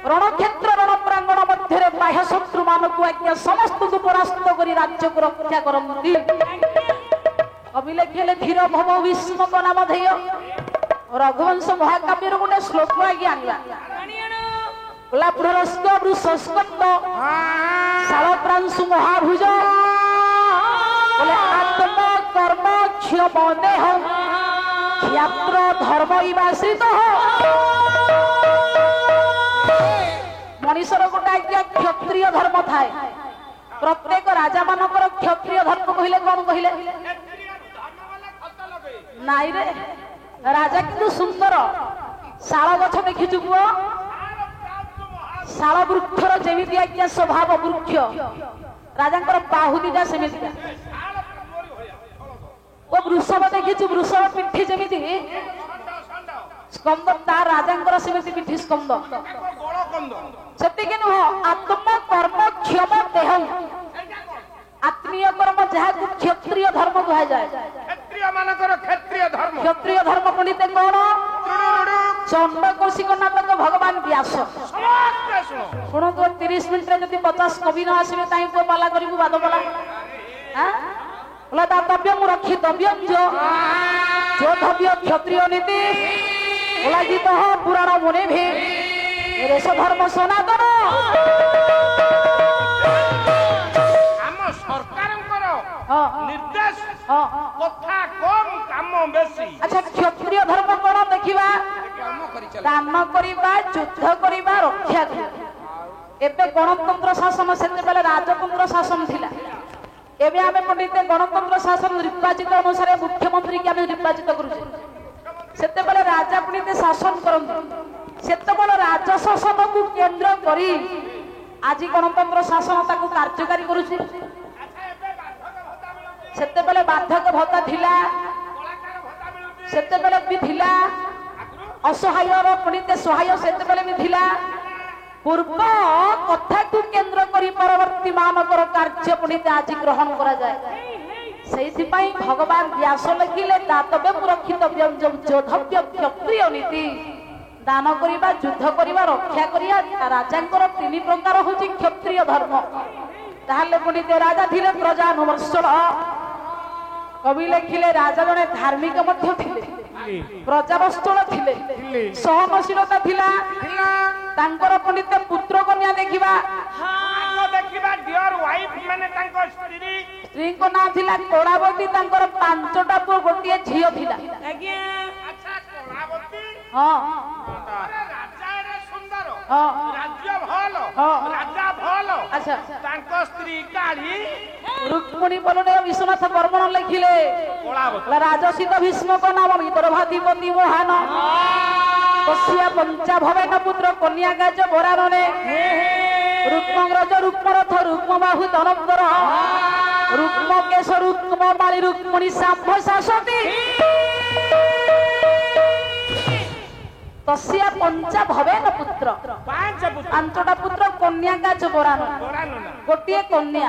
Speaker 1: रणक्षेत्र रण प्रांगण मध्य बाह्य शत्रु मानक आज्ञा समस्त को परास्त करी राज्य को रक्षा करती कवि लिखिले धीर भव भीष्मक नामधेय रघुवंश महाकाव्य गोटे श्लोक आज्ञा वृषस्कंद शालप्रांशु महाभुज आत्म कर्म क्षम देह क्षात्र धर्म इवाश्रित मनीषर गोटे आज्ञा क्षत्रिय धर्म थाए प्रत्येक राजा मानकर क्षत्रिय धर्म कहले कौन कहले नाई रे राजा किंतु सुंदर शाल गछ देखिछु पुओ शाल वृक्षर जेमिति आज्ञा स्वभाव वृक्ष राजांकर बाहु दिटा सेमिति ओ वृषभ देखिछु वृषभ पिठी जेमिति स्कंद तार राजांकर सेमिति पिठी स्कंद सेतिके नुह आत्म कर्म क्षम देह आत्मीय कर्म जहाँ क्षत्रिय धर्म कहा जाए क्षत्रिय धर्म पंडित कौन चंड कौशिक नाटक भगवान व्यास शुणु तो 30 मिनिट 50 कवि न आसवे ताई पाला करू बाद पाला दातव्यम रक्षितव्यम जोधव्य क्षत्रिय नीति गीत पुराण मुनि भी रेश धर्म सनातन
Speaker 2: निर्देश कथा कम काम बेसी
Speaker 1: अच्छा क्षत्रिय धर्म कोन देखिबा दान करिबा युद्ध करिबा रक्षा करिबा एबे गणतंत्र शासन सेते बेले राजतंत्र शासन थिला एबे आमे पंडित गणतंत्र शासन निर्वाचित अनुसार मुख्यमंत्री के आमे निर्वाचित करू सेते बेले राजा पंडित शासन करन सेते बेले राज शासन को केंद्र करी आज गणतंत्र शासन ताको कार्यकारी करूछि सेते बेले बाधक भत्ता थिला सेते बेले भी थिला असहाय रो पंडित सहाय सेते बेले भी थिला पूर्व कथा को केंद्र करी परवर्ती मानकर कार्य पंडित आज ग्रहण करा जाए सेहि पई भगवान व्यास लिखिले दातव्य रक्षितव्यम जोधव्य क्षत्रिय नीति दान करिबा युद्ध करिबा रक्षा करिया राजांकर 3 प्रकार होची क्षत्रिय धर्म ताहले पंडित राजा थिले प्रजानुवर्षण कवि लिखिले राजा जने धार्मिक मध्य थिले प्रजावत्सल थिले सहनशीलता थिला तांकर पंडित पुत्र कन्या देखिबा
Speaker 2: देखिबा डियर वाइफ माने तांको स्त्री
Speaker 1: को ना थिला कोड़ावती तांकर 5टा पुओ गोटिए झियो थिला
Speaker 2: आज्ञा अच्छा कोड़ावती
Speaker 1: हां
Speaker 2: अरे राजा रे सुंदर
Speaker 1: हां
Speaker 2: राज्य भल राजा भल ଭଲ
Speaker 1: ଆଚ୍ଛା
Speaker 2: ତାଙ୍କ ସ୍ତ୍ରୀ କାଢି
Speaker 1: ରୁକ୍ମଣୀ ବଲରେ ବିଶ୍ୱନାଥ ବର୍ମଣ ଲେଖିଲେ ରାଜସିତ ଭୀଷ୍ମକ ନାମ ବିଦର୍ଭାଧିପତି ମହାନ କଶ୍ୟା ପଞ୍ଚା ଭବେନ ପୁତ୍ର କନ୍ୟା ଗାଜ ବରାନରେ ରୁକ୍ମଗ୍ରଜ ରୁକ୍ମରଥ ରୁକ୍ମବାହୁ ଧନନ୍ଦର ରୁକ୍ମକେଶ ରୁକ୍ମମାଳି ରୁକ୍ମଣୀ ସାମ୍ଭ ଶାସତି ତସ୍ୟା ପଞ୍ଚା ଭବେନ ପୁତ୍ର ପାଞ୍ଚଟା ପୁତ୍ର କନ୍ୟା ଗାଜ ବରାନ ଗୋଟିଏ କନ୍ୟା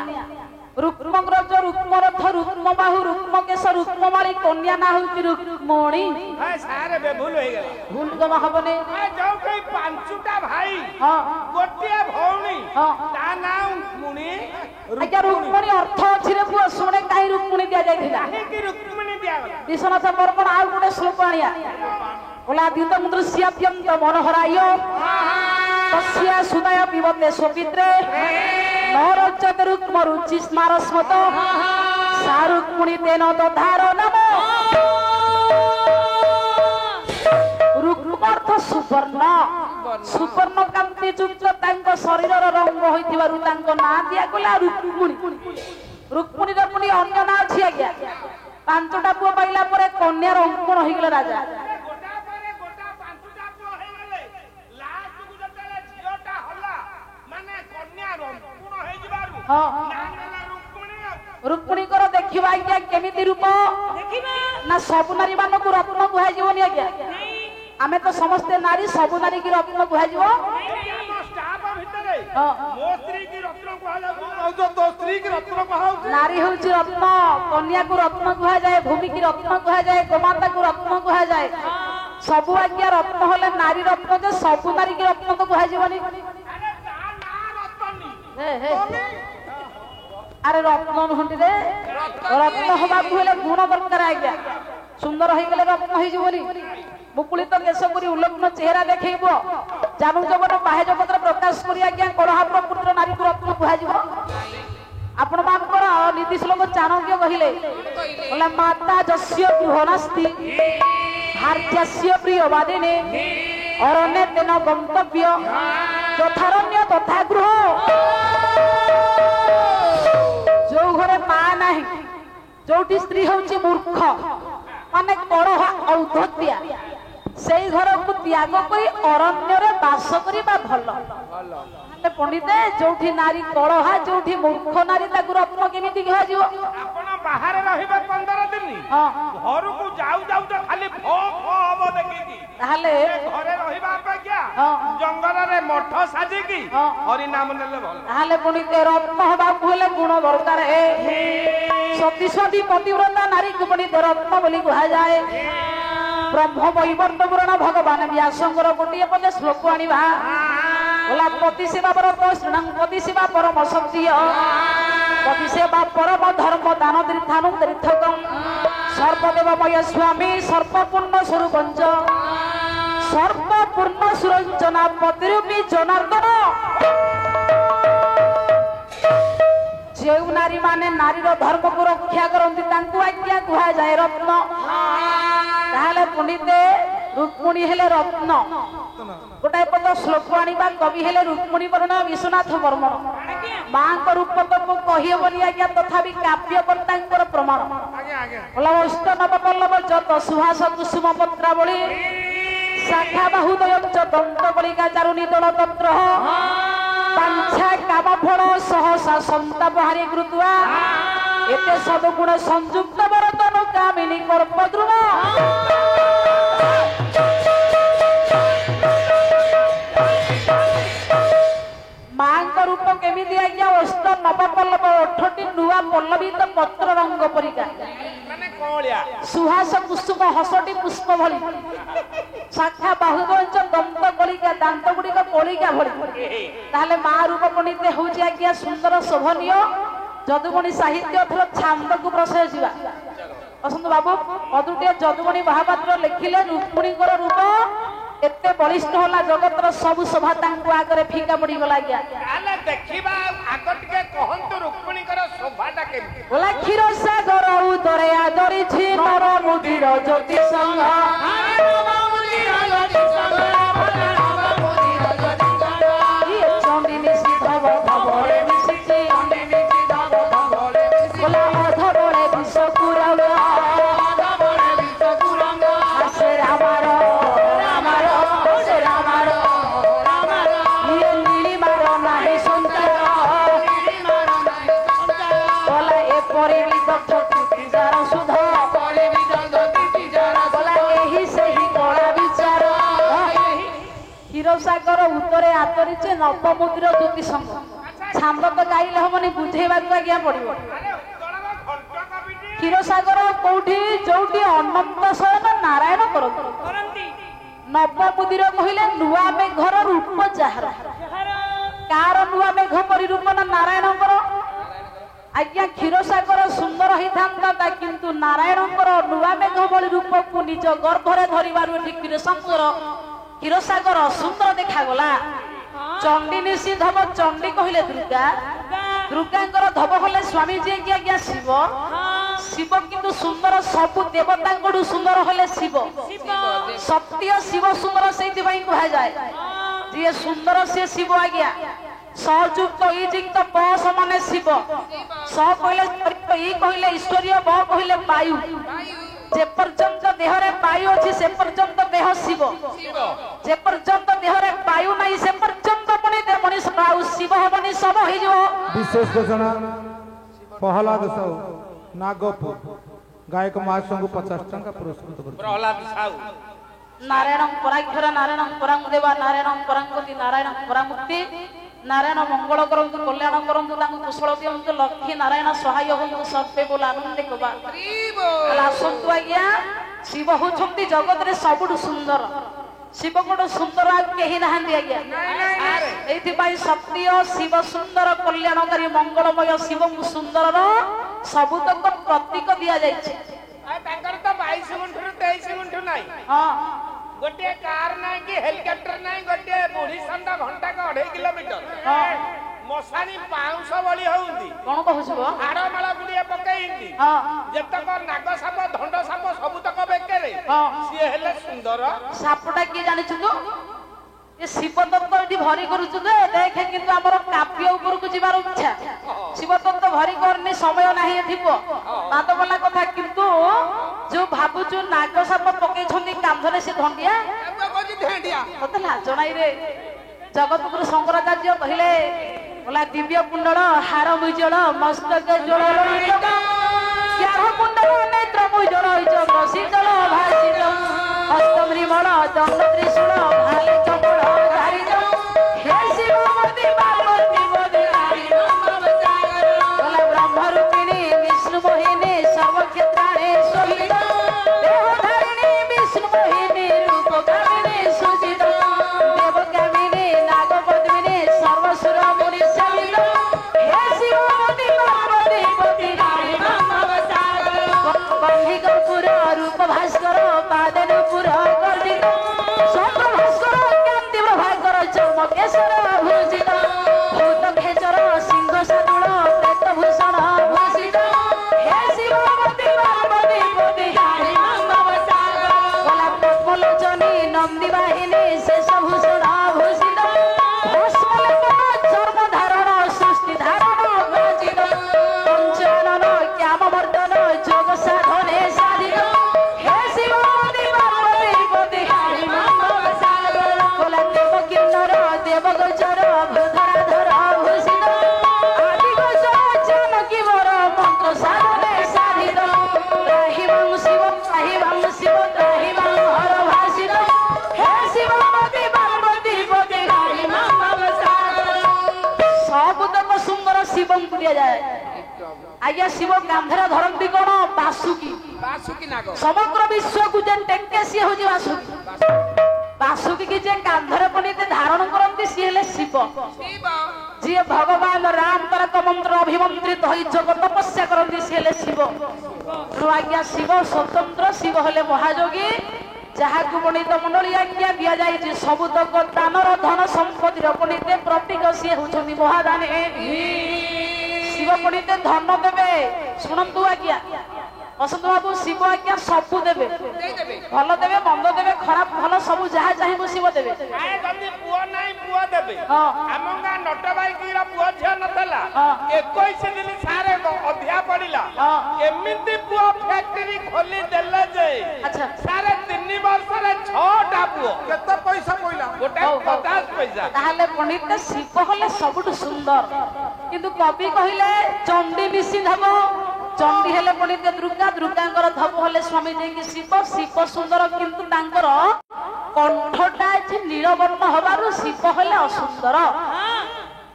Speaker 1: ରୁକ୍ମଗ୍ରଜ ରୁକ୍ମରଥ ରୁକ୍ମବାହୁ ରୁକ୍ମକେଶ ରୁକ୍ମମାଳି କନ୍ୟା ନା ହଉଛି ରୁକ୍ମଣୀ ଭୁଲ ଜମା ହବନି
Speaker 2: ପାଞ୍ଚଟା ଭାଇ
Speaker 1: ହଁ
Speaker 2: ଗୋଟିଏ ଭଉଣୀ
Speaker 1: ହଁ
Speaker 2: ତା ନାଁ ରୁକ୍ମଣୀ
Speaker 1: ଆଜ୍ଞା ରୁକ୍ମଣୀ ଅର୍ଥ ଅଛି ରେ ପୁଅ ଶୁଣେ କାହିଁ ରୁକ୍ମଣୀ ଦିଆଯାଇଥିଲା
Speaker 2: କାହିଁକି ରୁକ୍ମଣୀ ଦିଆଗଲା
Speaker 1: ବିଶ୍ୱନାଥ ବର୍ମଣ ଆଉ ଗୋଟେ ଶ୍ଲୋକ ଆଣିଆ ଓଲାଦିତଂ ଦୃଶ୍ୟାତ୍ୟନ୍ତ ମନୋହରାୟ ତସ୍ୟା ସୁଦୟ ପିବତେ ସ୍ୱପିତ୍ରେ ନରଚତ ରୁକ୍ମ ରୁଚି ସ୍ମାରସ୍ମତ ସା ରୁକ୍ମଣୀ ତେନ ଦଧାର ନାମ ରୁକ୍ମ ଅର୍ଥ ସୁବର୍ଣ୍ଣ ସୁବର୍ଣ୍ଣ କାନ୍ତି ଯୁକ୍ତ ତାଙ୍କ ଶରୀରର ରଙ୍ଗ ହୋଇଥିବାରୁ ତାଙ୍କ ନାଁ ଦିଆଗଲା ରୁକ୍ମଣୀ ରୁକ୍ମଣୀର ପୁଣି ଅନ୍ୟ ନାଁ ଅଛି ଆଜ୍ଞା ପାଞ୍ଚଟା ପୁଅ ପାଇଲା ପରେ କନ୍ୟାର ଅଙ୍କଣ ହେଇଗଲା ରାଜା ରୁକ୍ମଣୀଙ୍କର ଦେଖିବା ଆଜ୍ଞା କେମିତି ରୂପ ନା ସବୁ ନାରୀ ମାନଙ୍କୁ ରତ୍ନ କୁହାଯିବନି ଆଜ୍ଞା ଆମେ ତ ସମସ୍ତେ ନାରୀ ସବୁ ନାରୀ କି ରତ୍ନ କୁହାଯିବ ନାରୀ ହଉଛି ରତ୍ନ କନ୍ୟାକୁ ରତ୍ନ କୁହାଯାଏ ଭୂମିକି ରତ୍ନ କୁହାଯାଏ ଗୋମାତାକୁ ରତ୍ନ କୁହାଯାଏ ସବୁ ଆଜ୍ଞା ରତ୍ନ ହେଲେ ନାରୀ ରତ୍ନ ଯେ ସବୁ ନାରୀ କି ରତ୍ନ ତ କୁହାଯିବନି আরে রত্ন নুহতি রে রত্ন হবাকু হলে গুণ দরকার আজ্ঞা সুন্দর হয়ে গেলে রত্ন হয়ে যাবনি মুকুলিত কেশ করি উল্লগ্ন চেহারা দেখাইব জানু জগত বাহ্য জগতরে প্রকাশ করি আজ্ঞা কলহাপুর পুত্র নারীকে রত্ন কুহাଯିব আপন মানকর নীতি শ্লোক চাণক্য কহিলে বলে মাতা যস্য গৃহনাস্তি ভার্যাস্য প্রিয়বাদিনে অরণ্যে তেন গন্তব্য যথারণ্য তথা গৃহ जो घरे माँ नहीं जोटी स्त्री होची मूर्ख माने कड़हा औद्धत्या से घर को त्याग करी अरण्य रे बास करिबा भलो पंडित जोठी नारी कड़हा जोठी मूर्ख नारी ताकु रत्न केमिति कहा जीव
Speaker 2: आपण बाहर रहिबा 15 दिन घर को जाऊ जाऊ तो खाली भो भो हबो देखि
Speaker 1: ताले
Speaker 2: घरे रहिबा अपेक्षा जंगल रे मठ साजी की हरि नाम नेले भलो
Speaker 1: ताले पंडित रत्न हबा होले गुण दरकार हे सती सती पतिव्रता नारी को पंडित रत्न बोली कहा जाए ब्रह्म वैवर्त पुराण भगवान व्यासंकर गोटे पदे श्लोक आनिबा बोला पति सेवा पति सेवा परम शक्ति पति सेवा परम धर्म दान तीर्थानु तीर्थकम सर्वदेवमय स्वामी सर्वपूर्ण स्वरूपंच सर्वपूर्ण सुरंजना पतिरूपी जनार्दन जो नारी माने नारीर धर्म को रक्षा करती आज्ञा कह जाए रत्न ताहले पंडिते रुक्मिणी हेले रत्न गोटाए पद श्लोक आनिबा कवि हेले रुक्मिणी वर्ण विश्वनाथ वर्मण मां को रूप तो कहिबनी आज्ञा तथापि काव्यकर्तांकर प्रमाण बोला वैष्णव पल्लव जत सुहास कुसुम पत्रावली शाखा बाहुदय दंत कलिका चारुणी दल तत्र पांछा काम फल सहसा संताप हारी कृत्वा एते सदगुण संयुक्त बरतन कामिनी कल्पद्रुम मां का रूप केमिति आज्ञा अष्ट नव पल्लव 8टी नुआ पल्लवी तो पत्र रंग परिका
Speaker 2: माने कोलिया
Speaker 1: सुहास कुसुम हसटी पुष्प भली शाखा बाहुबंच दंत कलिका दांत गुड़ी कलिका भली ताहले मां रूप पंडित होची आज्ञा सुंदर शोभनीय जदुमणि साहित्य थर छांद को प्रशय जीवा असंत बाबू अदुटिया जदुमणि महापात्र लिखिले रुक्मिणी रूप एते बलिष्ठ होला जगतर सब शोभा तांको आगरे फीका पड़ी गला गया
Speaker 2: ताले देखिबा आग टिके कहंतु रुक्मिणी शोभाटा केमि
Speaker 1: बोला क्षीर सागर उदरे आदरी छि नर मुदिर ज्योति संग चंडी निशित भव ସାଗର ଉତ୍ତରେ ଆଦରିଛେ ନବମୁଦ୍ର ଜ୍ୟୋତି ସଂଘ ଛାନ୍ଦ ତ ଗାଇଲେ ହବନି ବୁଝେଇବାକୁ ଆଜ୍ଞା ପଡିବ। କ୍ଷୀରସାଗର କୋଉଠି ଯୋଉଠି ଅନନ୍ତ ଶୟନ ନାରାୟଣ କରନ୍ତି। ନବମୁଦ୍ର କହିଲେ ନୂଆ ମେଘର ରୂପ ଯାହାର। କାର ନୂଆ ମେଘ ପରି ରୂପ ନା ନାରାୟଣଙ୍କର। ଆଜ୍ଞା କ୍ଷୀରସାଗର ସୁନ୍ଦର ହେଇଥାନ୍ତା କିନ୍ତୁ ନାରାୟଣଙ୍କର ନୂଆ ମେଘ ଭଳି ରୂପକୁ ନିଜ ଗର୍ଭରେ ଧରିବାରୁ ଏଠି କ୍ଷୀରସାଗର ସୁନ୍ଦର ଦେଖାଗଲା। ଚଣ୍ଡୀ ନିଶି ଧବ ଚଣ୍ଡୀ କହିଲେ ଦୁର୍ଗା। ଦୁର୍ଗାଙ୍କର ଧବ ହେଲେ ସ୍ୱାମୀଜୀ ଆଜ୍ଞା ଶିବ। ଶିବ କିନ୍ତୁ ସୁନ୍ଦର ସବୁ ଦେବତାଙ୍କଠୁ ସୁନ୍ଦର ହେଲେ ଶିବ। ସତ୍ୟ ଶିବ ସୁନ୍ଦର ସେଇଥିପାଇଁ କୁହାଯାଏ। ଯିଏ ସୁନ୍ଦର ସିଏ ଶିବ ଆଜ୍ଞା। ସଯୁକ୍ତ ଇଯୁକ୍ତ ପ ସମାନେ ଶିବ। ସ କହିଲେ ଇ କହିଲେ ଈଶ୍ୱରୀୟ ବ କହିଲେ ବାୟୁ। যে পর্যন্ত দেহরে বায়ু আছে সে পর্যন্ত দেহ শিব। যে পর্যন্ত দেহরে বায়ু নাই সে পর্যন্ত মনীষ আউ শিব হবনি সব হয়ে যাব।
Speaker 3: বিশেষ ঘোষণা প্রহ্লাদ সাউ নাগপুর গায়ক মহাশয়ଙ୍କୁ 50 ଟଙ୍କା ପୁରସ୍କୃତ କରୁଛି।
Speaker 2: প্রহ্লাদ সাউ
Speaker 1: নারায়ণ পরাক্ষর নারায়ণ পরাঙ্গ দেবা নারায়ণ পরাঙ্গতি নারায়ণ পরামুক্তি নারায়ণ মঙ্গল করন্তু কল্যাণ করন্তু তাଙ୍କୁ কুশଳ ଦିଅନ୍ତୁ ଲକ୍ଷ୍ମୀ ନାରାୟଣ ସହାୟ ହୁଅନ୍ତୁ ସର୍ବେ ବୋଲ ଆନନ୍ଦେ କବା। ଆସନ୍ତୁ ଆଜ୍ଞା ଶିବ ହଉଛନ୍ତି ଜଗତରେ ସବୁଠୁ ସୁନ୍ଦର। ଶିବଙ୍କଠୁ ସୁନ୍ଦର ଆଉ କେହି ନାହାନ୍ତି ଆଜ୍ଞା। ଏଇଥିପାଇଁ ସତ୍ୟ ଶିବ ସୁନ୍ଦର କଲ୍ୟାଣକାରୀ ମଙ୍ଗଳମୟ ଶିବଙ୍କୁ ସୁନ୍ଦରର ସବୁତକ ପ୍ରତୀକ ଦିଆଯାଇଛି।
Speaker 2: ତାଙ୍କର ତ 22 ଗୁଣ୍ଠରୁ 23 ଗୁଣ୍ଠ ନାହିଁ।
Speaker 1: ହଁ
Speaker 2: ଗୋଟିଏ କାର ନାହିଁ କି ହେଲିକପ୍ଟର ନାହିଁ। ଗୋଟିଏ ବୁଢୀ ଷଣ୍ଢ ଘଣ୍ଟାକୁ 2.5 କିଲୋମିଟର ମଶାଣି ପାଉଁଶ ଭଳି ହଉନ୍ତି।
Speaker 1: କଣ କହୁଛୁ
Speaker 2: ହାଡମାଳ ଗୁଡିଏ ପକେଇନ୍ତି। ଯେତକ ନାଗ ସାପ ଧଣ୍ଡ ସାପ ସବୁତକ ବେକେରେ ସିଏ ହେଲେ ସୁନ୍ଦର।
Speaker 1: ସାପଟା କିଏ ଜାଣିଛୁ ତୁ? ଏ ଶିବ ତତ୍ତ୍ୱ ଏଠି ଭରି କରୁଛୁ ଯେ ଦେଖେ କିନ୍ତୁ ଆମର କାବ୍ୟ ଉପରକୁ ଯିବାର ଇଚ୍ଛା। ଶିବ ତତ୍ତ୍ୱ ଭରି କରନି ସମୟ ନାହିଁ ଏଠି ବାଦ ବୋଲା କଥା। କିନ୍ତୁ ଯୋଉ ଭାବୁଛୁ ନାଗ ସାପ ପକେଇଛନ୍ତି କାନ୍ଧରେ ସେ ଧଣ୍ଡିଆ ମତେ ଲାଜ ନାହିଁ ରେ। ଜଗତଗୁରୁ ଶଙ୍କରାଚାର୍ଯ୍ୟ କହିଲେ ବୋଲା ଦିବ୍ୟ କୁଣ୍ଡଳ ହାର ମୁଜଳ ମସ୍ତକ ଜଳ କୁଣ୍ଡଳ ନେତ୍ର ମୁଜଳ ଶୀତଳ ଭାସିତ ହସ୍ତମ୍ରିମଳ ଦଣ୍ଡ ତ୍ରିଶୂଳ ଭାଲେ ଚପଳ ଧାରିତ ହେ ଶିବ ମୂର୍ତ୍ତି ପାର୍ବତୀ ବୋଧେ ବ୍ରହ୍ମରୂପିଣୀ ବିଷ୍ଣୁ ମୋହିନୀ ସର୍ବକ୍ଷେତ୍ରାଣେ ଶୋଭିତ ଦେହଧାରିଣୀ ବିଷ୍ଣୁ ମୋହିନୀ ରୂପକାମିନୀ ସୁଜିତ ଦେବକାମିନୀ ନାଗପଦ୍ମିନୀ ସର୍ବସୁର ମୁନି ସେବିତ ହେ ଶିବ ମୂର୍ତ୍ତି ପାର୍ବତୀ ବୋଧେ ବନ୍ଧିକପୁର ରୂପ ଭାସ୍କର ପାଦନପୁର ଗର୍ଜିତ ଚନ୍ଦ୍ର ଭାସ୍କର କାନ୍ତି ପ୍ରଭାକର ଚମକେଶ୍ୱର ଭୂଷିତ ଭୂତ ଖେଚର ସିଂହ ସାଦୁଳ ପ୍ରେତ ଭୂଷଣ ଭୂଷିତ ହେ ଶିବ ମୂର୍ତ୍ତି ପାର୍ବତୀ ବୋଧି ଗଲା ପଦ୍ମଲୋଚନୀ ନନ୍ଦୀ ବାହିନୀ ଶେଷ ଭୂଷଣ ଭୂଷିତ ଭସ୍ମଲେପନ ଚର୍ମ ଧାରଣ ସୃଷ୍ଟି ଧାରଣ ବାଜିତ ପଞ୍ଚାନନ କ୍ୟାମ ବର୍ଦ୍ଧନ ଯୋଗ ସାଧନେ ସାଧିତ ହେ ଶିବ ମୂର୍ତ୍ତି ପାର୍ବତୀ ବୋଧି ଗଲା ଦେବ କିନ୍ନର ଦେବ ଗୋଚର ଭୂଧରାଧର ଭୂଷିତ ଆଦି ଗୋଚର ଜାନକୀ ବର ମନ୍ତ୍ର ସାଧନେ ସାଧିତ ତ୍ରାହି ମାଂ ଶିବ ତ୍ରାହି ମାଂ ହର ଭାସିତ ହେ ଶିବ ମୂର୍ତ୍ତି ପାର୍ବତୀ ବୋଧି ସବୁତକ ସୁନ୍ଦର ଶିବଙ୍କୁ ଦିଆଯାଏ। ଆଜ୍ଞା ଶିବ କାନ୍ଧରେ ଧରନ୍ତି କଣ ବାସୁକି। ସମଗ୍ର ବିଶ୍ୱକୁ ଯେ ଟେକେ ସିଏ ହଉଛି ବାସୁକି। ବାସୁକି କି ଯେ କାନ୍ଧରେ ପନିତେ ଧାରଣ କରନ୍ତି ସିଏ ହେଲେ ଶିବ। ଯିଏ ଭଗବାନ ରାମ ତାରକ ମନ୍ତ୍ର ଅଭିମନ୍ତ୍ରିତ ହୋଇ ଯୋଗ ତପସ୍ୟା କରନ୍ତି ସିଏ ହେଲେ ଶିବ। ତେଣୁ ଆଜ୍ଞା ଶିବ ସ୍ୱତନ୍ତ୍ର ଶିବ ହେଲେ ମହାଯୋଗୀ। ଯାହାକୁ ପଣ୍ଡିତ ମଣ୍ଡଳୀ ଆଜ୍ଞା ଦିଆଯାଇଛି ସବୁତକ ଦାନର ଧନ ସମ୍ପତ୍ତିର ପଣ୍ଡିତେ ପ୍ରତୀକ ସିଏ ହଉଛନ୍ତି ମହାଦାନୀ। ଶିବ ପଣ୍ଡିତେ ଧନ ଦେବେ। ଶୁଣନ୍ତୁ ଆଜ୍ଞା ବସନ୍ତ ବାବୁ ଶିବ ଆଜ୍ଞା ସବୁ ଦେବେ। ଭଲ ଦେବେ ମନ୍ଦ ଦେବେ ଖରାପ ଭଲ ସବୁ ଯାହା ଚାହିଁବୁ ଶିବ ଦେବେ।
Speaker 2: ଯଦି ପୁଅ ନାହିଁ ପୁଅ ଦେବେ। ଆମ ଗାଁ ନଟବାଇକିର ପୁଅ ଝିଅ ନଥିଲା 21 ଦିନ ସାରେ ଅଧିଆ ପଡିଲା। ଏମିତି ପୁଅ ଫ୍ୟାକ୍ଟରି ଖୋଲି ଦେଲେ ଯେ ସାରେ 3 ବର୍ଷରେ 6ଟା ପୁଅ। କେତେ ପଇସା ପଇଲା? ଗୋଟେ 50 ପଇସା।
Speaker 1: ତାହେଲେ ପଣ୍ଡିତ ଶିବ ହେଲେ ସବୁଠୁ ସୁନ୍ଦର। କିନ୍ତୁ କବି କହିଲେ ଚଣ୍ଡୀ ନିଶି ଧବ ଚଣ୍ଡୀ ହେଲେ ପଣ୍ଡିତ ଦୁର୍ଗା ଦୁର୍ଗାଙ୍କର ଧବ ହେଲେ ସ୍ୱାମୀ ଯାଇକି ଶିବ। ଶିବ ସୁନ୍ଦର କିନ୍ତୁ ତାଙ୍କର କଣ୍ଠଟା ଅଛି ନୀଳବର୍ଣ୍ଣ ହବାରୁ ଶିବ ହେଲେ ଅସୁନ୍ଦର।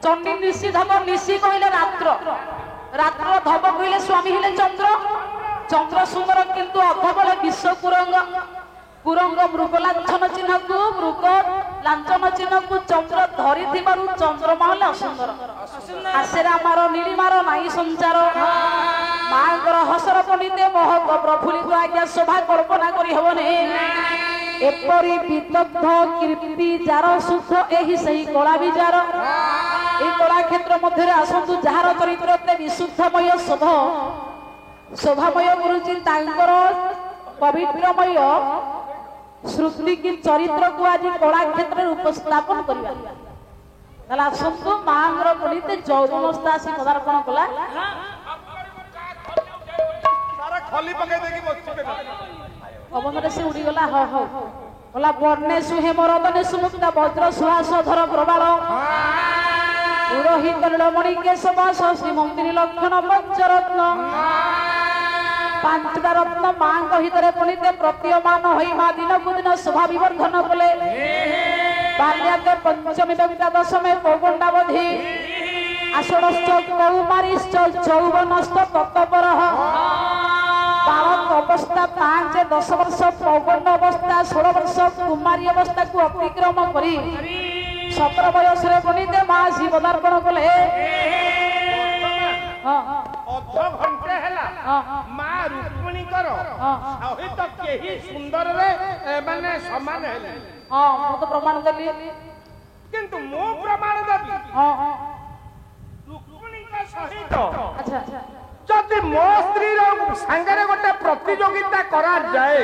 Speaker 1: ଚଣ୍ଡୀ ନିଶି ଧବ, ନିଶି କହିଲେ ରାତ୍ର, ରାତ୍ର ଧବ କହିଲେ ସ୍ୱାମୀ ହେଲେ ଚନ୍ଦ୍ର, ଚନ୍ଦ୍ର ସୁନ୍ଦର କିନ୍ତୁ ଅଧବଳ ବିଶ୍ୱ କୁରଙ୍ଗ, କୁରଙ୍ଗ ମୃଗ ଲାଞ୍ଛନ ଚିହ୍ନକୁ, ମୃଗ ଲାଞ୍ଛନ ଚିହ୍ନକୁ ଚନ୍ଦ୍ର ଧରିଥିବାରୁ ଚନ୍ଦ୍ରମା ହେଲେ ଅସୁନ୍ଦର। ଆଶେରା ମାର ନୀଳିମାର ନାହିଁ ସଞ୍ଚାର, ମାଙ୍କର ହସର ପଣ୍ଡିତେ ମହକ ପ୍ରଫୁଲ୍ଲିତ ଆଜ୍ଞା ଶୋଭା କଳ୍ପନା କରି ହବନି। ଏପରି ବିଦଗ୍ଧ କୀର୍ତ୍ତି ଯାର ସୁଖ ଏହି ସେହି କଳା ବିଜାର। এই কলা ক্ষেত্র মধ্যে আসন্তু যাহার চরিত্র এতে বিশুদ্ধময় শোভাময় গুরুজি তাঙ্কর পবিত্রময় শ্রুতি কি চরিত্রକୁ আজ কলা ক্ষেত্রে উপস্থাপন করিবা। তাহলে আসন্তু মাঙ্গর পণ্ডিতে যৌবনস্থা আসি পদার্পণ কলা।
Speaker 2: সারা খলি পকাই দেখি বসছিবে না
Speaker 1: অবনরে সে উড়ি গলা। হ হ বলা বর্ণে সুহে মরদনে সুমুক্তা বজ্র সুহাস ধর প্রবাল পুরোহিত নীলমণি কেশবাস শ্রীমন্দির লক্ষণ পঞ্চরত্ন পাঁচটা রত্ন মাঙ্গ হিতরে পণিতে প্রতীয়মান হই মা দিনকু দিন শোভা বিবর্ধন কলে। বাল্যাতে পঞ্চমী বেবিতা দশমে পৌগণ্ডাবধি আষাঢ়শ্চ কৌমারীশ্চ যৌবনশ্চ তত্পরঃ বালক অবস্থা 5-10 বর্ষ, পৌগণ্ড অবস্থা 16 বর্ষ, কুমারী অবস্থাকে অতিক্রম করি 17 বয়সরে পণিতে মা শিব পদার্পণ কলে।
Speaker 2: অর্ধ ঘন্টে হেলা মা রুক্মিণীকর সহিত কেহি সুন্দରରେ মানে সমান হেলে।
Speaker 1: হ্যাঁ মু তো প্রমাণ দেলি,
Speaker 2: কিন্তু মু প্রমাণ দেবি রুক্মিণীଙ୍କ সহিত
Speaker 1: আচ্ছা
Speaker 2: যদি ମୋ ସ୍ତ୍ରୀର ସାଙ୍ଗରେ ଗୋଟେ ପ୍ରତିଯୋଗିତା କରାଯାଏ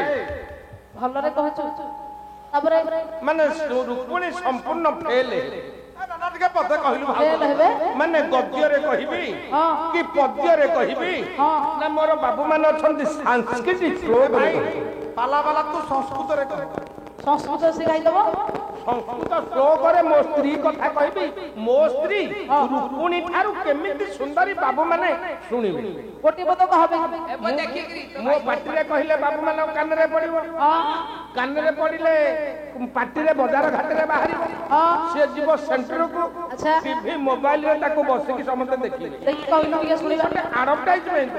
Speaker 1: ଭଲରେ କହୁଛୁ। ତାପରେ
Speaker 2: ମାନେ ରୁକ୍ମିଣୀ ସମ୍ପୂର୍ଣ୍ଣ ଫେଲ ଟିକେ ପଦେ କହିଲୁ
Speaker 1: ଫେଲ ହେବେ
Speaker 2: ମାନେ ଗଦ୍ୟରେ କହିବି କି ପଦ୍ୟରେ କହିବି ନା ମୋର ବାବୁ ମାନେ ଅଛନ୍ତି ସାଂସ୍କୃତିକ ଶ୍ଲୋକ ପାଲା ବାଲା ତୁ ସଂସ୍କୃତରେ କହ।
Speaker 1: ସଂସ୍କୃତ ଶିଖାଇ ଦେବ।
Speaker 2: ସଂସ୍କୃତ ଶ୍ଲୋକରେ ମୋ ସ୍ତ୍ରୀ କଥା କହିବି। ମୋ ସ୍ତ୍ରୀ ରୁକ୍ମିଣୀ ଠାରୁ କେମିତି ସୁନ୍ଦରୀ ବାବୁ ମାନେ ଶୁଣିବେ।
Speaker 1: ଗୋଟି ପଦକ হবে
Speaker 2: ମୋ ପାଟିରେ କହିଲେ ବାବୁ ମାନଙ୍କ କାନରେ ପଡିବ, କାନରେ ପଡିଲେ ପାଟିରେ ବଜାର ଘାଟରେ ବାହାରିବ, ସେ ଯିବ ସେଣ୍ଟରକୁ, ଟିଭି ମୋବାଇଲରେ ତାକୁ ବସିକି ସମସ୍ତେ ଦେଖିବେ।
Speaker 1: ଦେଖି କହିଲୁ ଟିକେ ଶୁଣିବା।
Speaker 2: ଆଡଭର୍ଟାଇଜମେଣ୍ଟ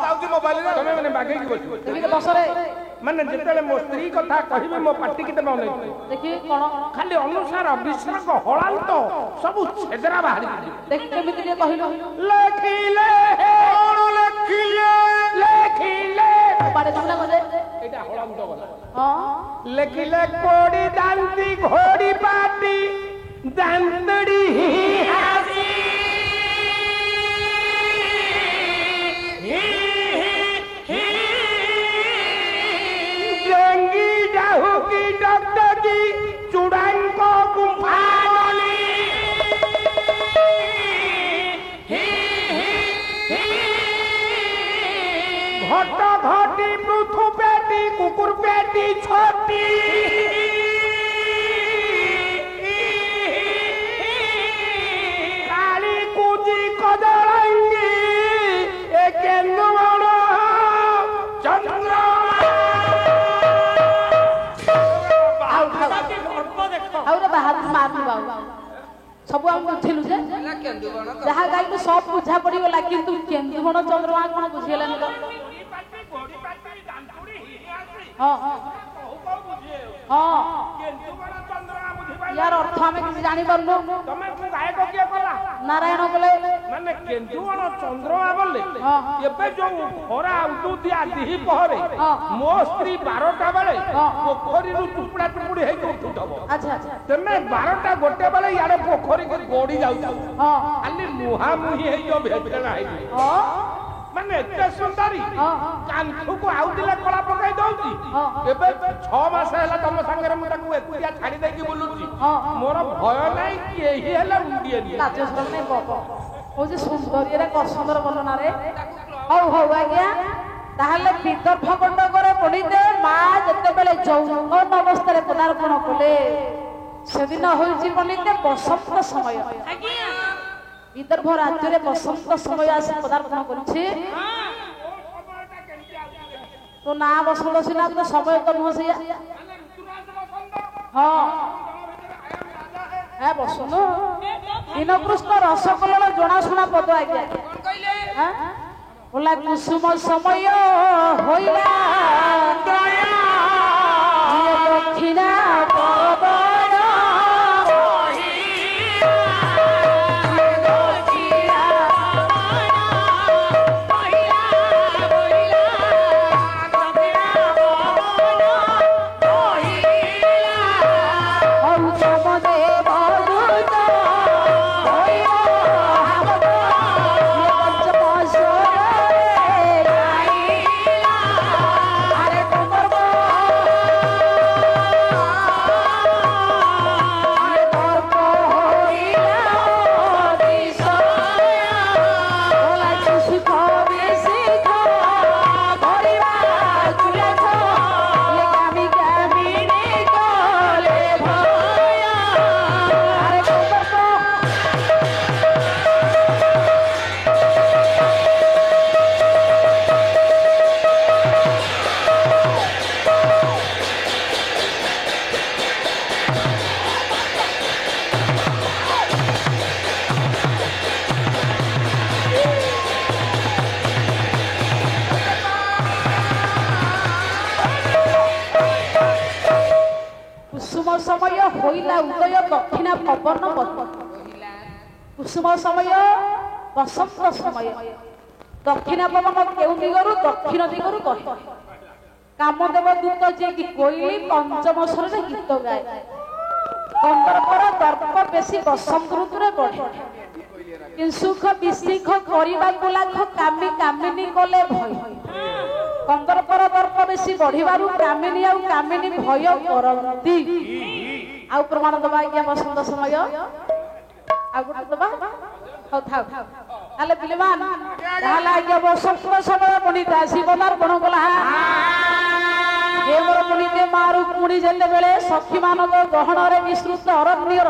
Speaker 2: ଯାଉଛି ମୋବାଇଲରେ, ତମେ ମାନେ ବାଗେଇକି ବସିବ।
Speaker 1: ବସରେ
Speaker 2: ମାନେ ଯେତେବେଳେ ମୋ ସ୍ତ୍ରୀ କଥା କହିବି ମୋ ପାଟିକି ତମେ ଅନେଇବ।
Speaker 1: ଦେଖି କଣ
Speaker 2: ଖାଲି ଅନୁସାର ବିଶ୍ରାଗ ହଳାନ୍ତ ସବୁ ଛେଦରା ବାହାରି ପଡିବ।
Speaker 1: ଦେଖି କେମିତି ଟିକେ କହିଲୁ।
Speaker 2: ଲେଖିଲେ ଲେଖିଲେ ଲେଖିଲେ
Speaker 1: ବାଡେ ଜମନା ଗଲେ
Speaker 2: ଏଇଟା ହଳାନ୍ତ ଗଲା।
Speaker 1: ହଁ
Speaker 2: ଲେଖିଲେ କୋଡି ଦାନ୍ତି ଘୋଡି ପାଟି ଦାନ୍ତଡି ହାସି ଜଙ୍ଗି ଯାହୁକି ଡକ୍ଟକି ଚୁଡାଙ୍କ ଗୁମ୍ଫାନଲି ঘট ঘটি পৃথু পেটি কুকুর পেটি ছটি কালী কুজি কদলঙ্গি এ কেন্দুবন চন্দ্র
Speaker 1: আউরে বাহাদ মারু বাউ ସବୁ ଆମେ ବୁଝିଲୁ ଯେ ଯାହା ଗାଇଲୁ ସବୁ ବୁଝା ପଡିଗଲା, କିନ୍ତୁ କେନ୍ଦୁବଣ ଚନ୍ଦ୍ରମା କଣ ବୁଝିଗଲାନି ତ। ହଁ ହଁ ହଁ यार अर्थ आमे किसी जानि परनु।
Speaker 2: तमे को गायक किए कला
Speaker 1: नारायण बोले
Speaker 2: माने केन्दुवण चंद्रमा बोले एबे जो खरा उडु दिया दिही पहरे मो स्त्री 12टा बेले पोखरी रु टुपड़ा टुपड़ी हे उठुथबो।
Speaker 1: अच्छा अच्छा
Speaker 2: तमे 12टा गोटे बेले यारे पोखरी के गोडी जाउ हां खाली मुहा मुही हे जो भेटला हे हां माने एते सुंदरी कांखु को आउदिले कला पकाई दउची एबे 6 मास हैला तम संगे मु ताकू एकुटिया छाडी दे की बोलुची मोर भय नाही केही हैला उंडिए नी
Speaker 1: लाजो सरने बाबा ओ जे सुंदरी रे क सुंदर वर्णना रे हौ हौ आज्ञा ताहले विदर्भ खंडकरे पडिते मा जते बेले यौवन अवस्था रे पदार्पण कले सेदिन होइची पडिते बसंत समय आज्ञा विदर्भ राज्य रे बसंत समय आसी पदार्पण करछि तो ना बसंत सिना तो समय तो नहसिया हाँ है बसुनु दीनकृष्ण रसकलर जनाशुना पद आज्ञा बोला कुसुम समय होइला दक्षिणा पवन समय होइला उदय दक्षिणा पवन कुसुम समय बसंत समय दक्षिणा पवन केउ दिगरु दक्षिण दिगरु कहे कामदेव दूत जे कि कोइली पंचम स्वरे गीत गाए कंदर्पर दर्प बेसी बसंत ऋतुरे बढ़े सुख विशिख करबा लाख कामी कामिनी कले भय कंदर्पर दर्प बेसी बढ़िबारु कामिनी आ कामिनी भय करंती आउ प्रमाण दबा आज्ञा बसंत समय आ गुट दबा हो थाउ आले बिलमान ताला आज्ञा बसंत समय बनिता शिवनार बण गला हे मोर पुनिते मारु पुणी जेते बेले सखी मानव गहन रे विस्तृत अरण्यर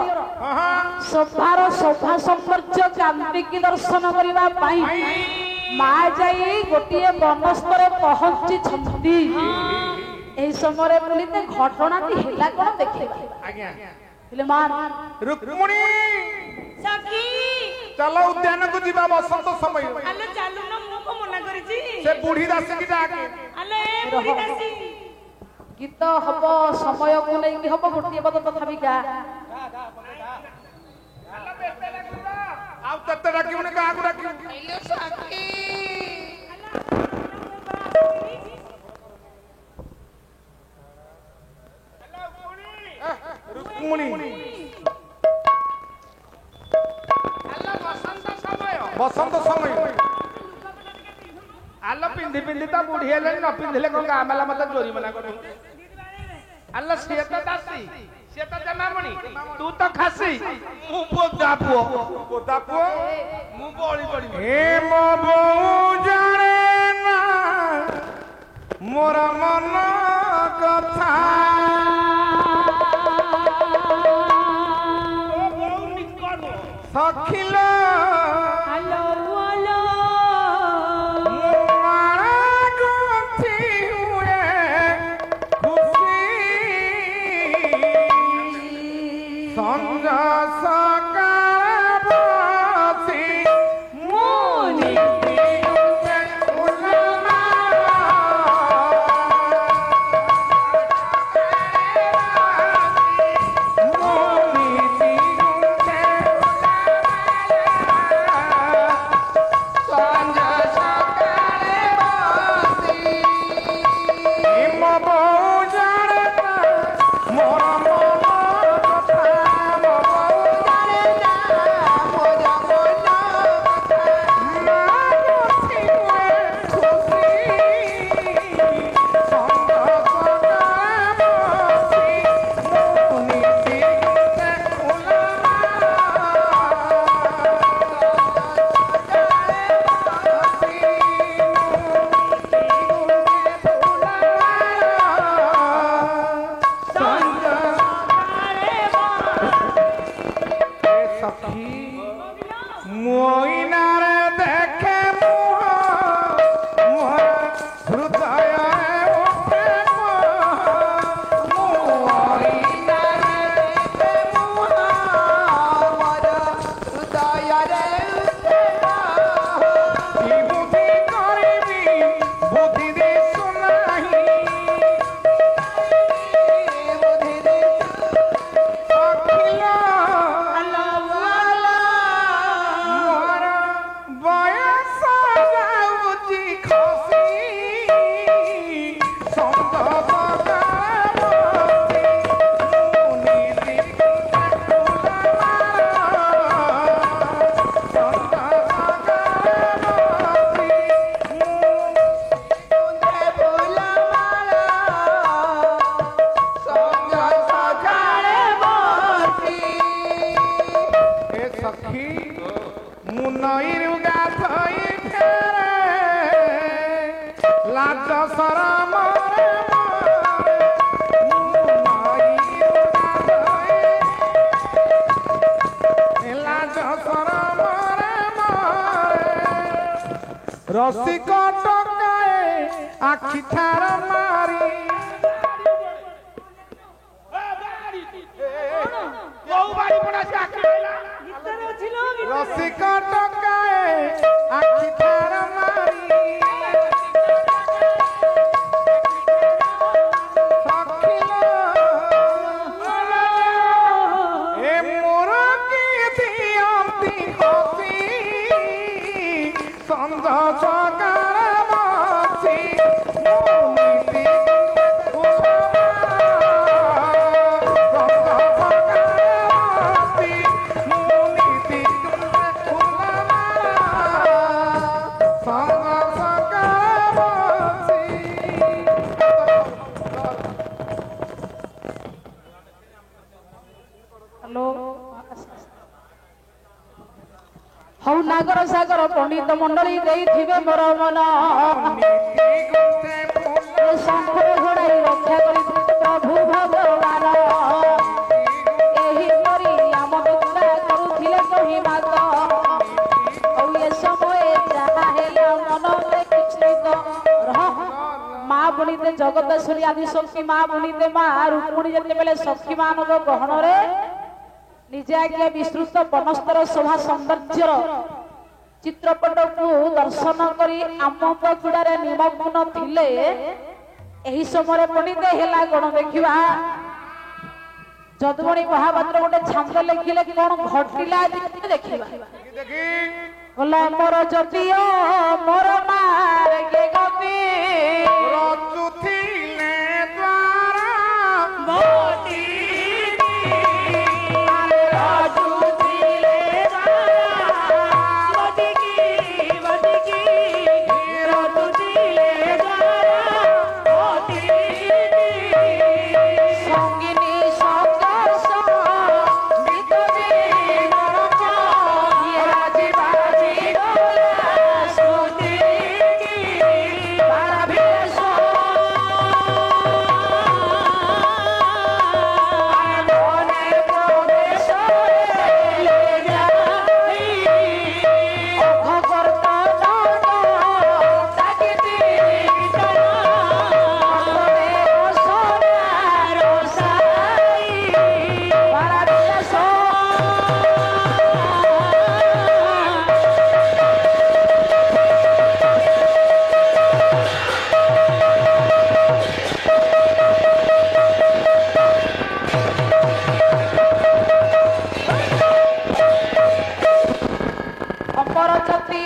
Speaker 1: शोभार शोभा सौंदर्य कांति की दर्शन करबा पाई मा जाई गोटिए बनस्तरे पहुंची छंती एई समय पुनिते घटनाटी हेला कोन देखिबा आज्ञा बिलमान
Speaker 3: रुक्मिणी
Speaker 4: सखी
Speaker 3: चलो उद्यान को जीवा बसंत समय
Speaker 4: अले चालू न मु को मना करिछि
Speaker 3: से बूढ़ी दासी की डाके
Speaker 4: अले बूढ़ी दासी
Speaker 1: गीत हब समय को नहीं हब गोटिए पद तथापि गा
Speaker 3: आउ तत्ते डाकी उने का आगु डाकी
Speaker 4: अले सखी
Speaker 3: रुक्मिणी
Speaker 2: ଆଲୋ ବସନ୍ତ ସମୟ
Speaker 3: बसंत समय
Speaker 2: ଆଲୋ ପିନ୍ଧି ପିନ୍ଧି ତ ବୁଢୀ ହେଲେଣି ନ ପିନ୍ଧିଲେ କଣ ଗାଁ ବାଲା ମତେ ଚୋରି ମନା କରୁଛନ୍ତି ଆଲୋ ସିଏ ତ ଦାସୀ ସିଏ ତ ଜମାମଣି ତୁ ତ ଖାସି ମୁଁ ବୋଦା ପୁଅ
Speaker 3: पोता पुओ
Speaker 2: ମୁଁ ବଳି ପଡିବି
Speaker 3: हे मो बोऊ जाने ना मोर मन कथा
Speaker 2: ଓ ବୋଉ ନିକଟ
Speaker 3: सखिलो
Speaker 4: हेलो बोलो
Speaker 3: मुआरा गुथी हुए खुशी संज सकाळ बसी मुनि दिउते उलमा मुनि दिउते संज सकाळ बसी हिम बहु जाने ना मोर मन कथा मो बहु जाने ना मोर मन कथा ना गथि हुए खुशी संग सकाळ बसी मुनि दिउते उलमा मोइनारे देखे मुह मुह हृदय उठे मोइनारे सखी मुनईरु गाधई फेरे लाज शरम रे मारे मुनईरु गाधई लाज शरम रे मारे रसिक टकाए आखि ठार मारी रसिक टकाए आखि ठार मारी ए मोर की दियंती हसी संध सकार बसी मुनिति
Speaker 1: हौ नागर सागर पंडित मंडली देइथिबे मोर मन शंकर घोड़ाई रक्षा करी प्रभु भगवान एही करी आम दुर्गा करुथिले कहि मात औ ए समय जहा हेला मन देखित रह मां बुनिते जगतेश्वरी आदि शक्ति मां बुनिते मां रुक्मिणी जते बेले सखी मानव गहन रे निजे आज्ञा विस्तृत बनस्तर शोभा सौंदर्य चित्रपट को दर्शन करी आमपगुड़ारे निमग्न थिले एही समय पंडित हेला गण देखिबा जदुमणि महापात्र गोटे छांद लिखिले कोन घटिला देखिबा बोला मोर जतियो मोर मार के गति
Speaker 3: रचुथिले द्वारा
Speaker 1: मोती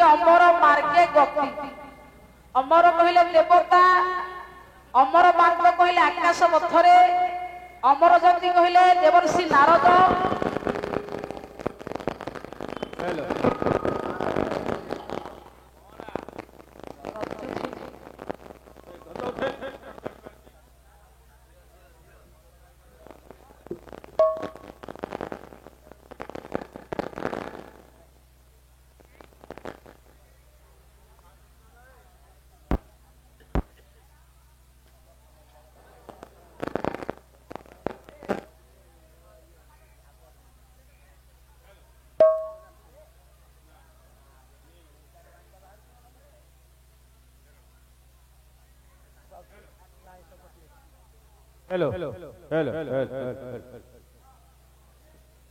Speaker 1: अमर मार्गे गति अमर कहले देवता अमर मार्ग कहले आकाश पथरे अमर जति कहले देवर्षि नारद
Speaker 2: हेलो हेलो हेलो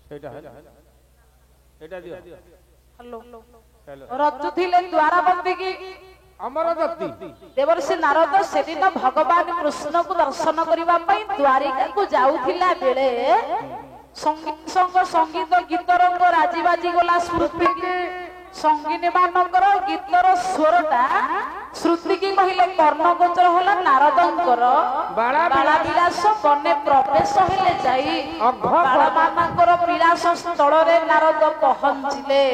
Speaker 2: सेटा सेटा दियो
Speaker 1: हेलो रज्जु थिले द्वारावती की
Speaker 2: अमर जति
Speaker 1: देवर्षि नारद सेदिन भगवान कृष्ण को दर्शन करबा पई द्वारिका को जाउथिला बेले संगीत गीत रंग राजी बाजी गला स्मृति के संगीनी मानकर गीतर स्वरटा श्रुति की कहले कर्णगोचर होला नारदंकर बाला विलास बने प्रवेश हेले जाई बाला मानकर विलास स्थल रे नारद पहुंचिले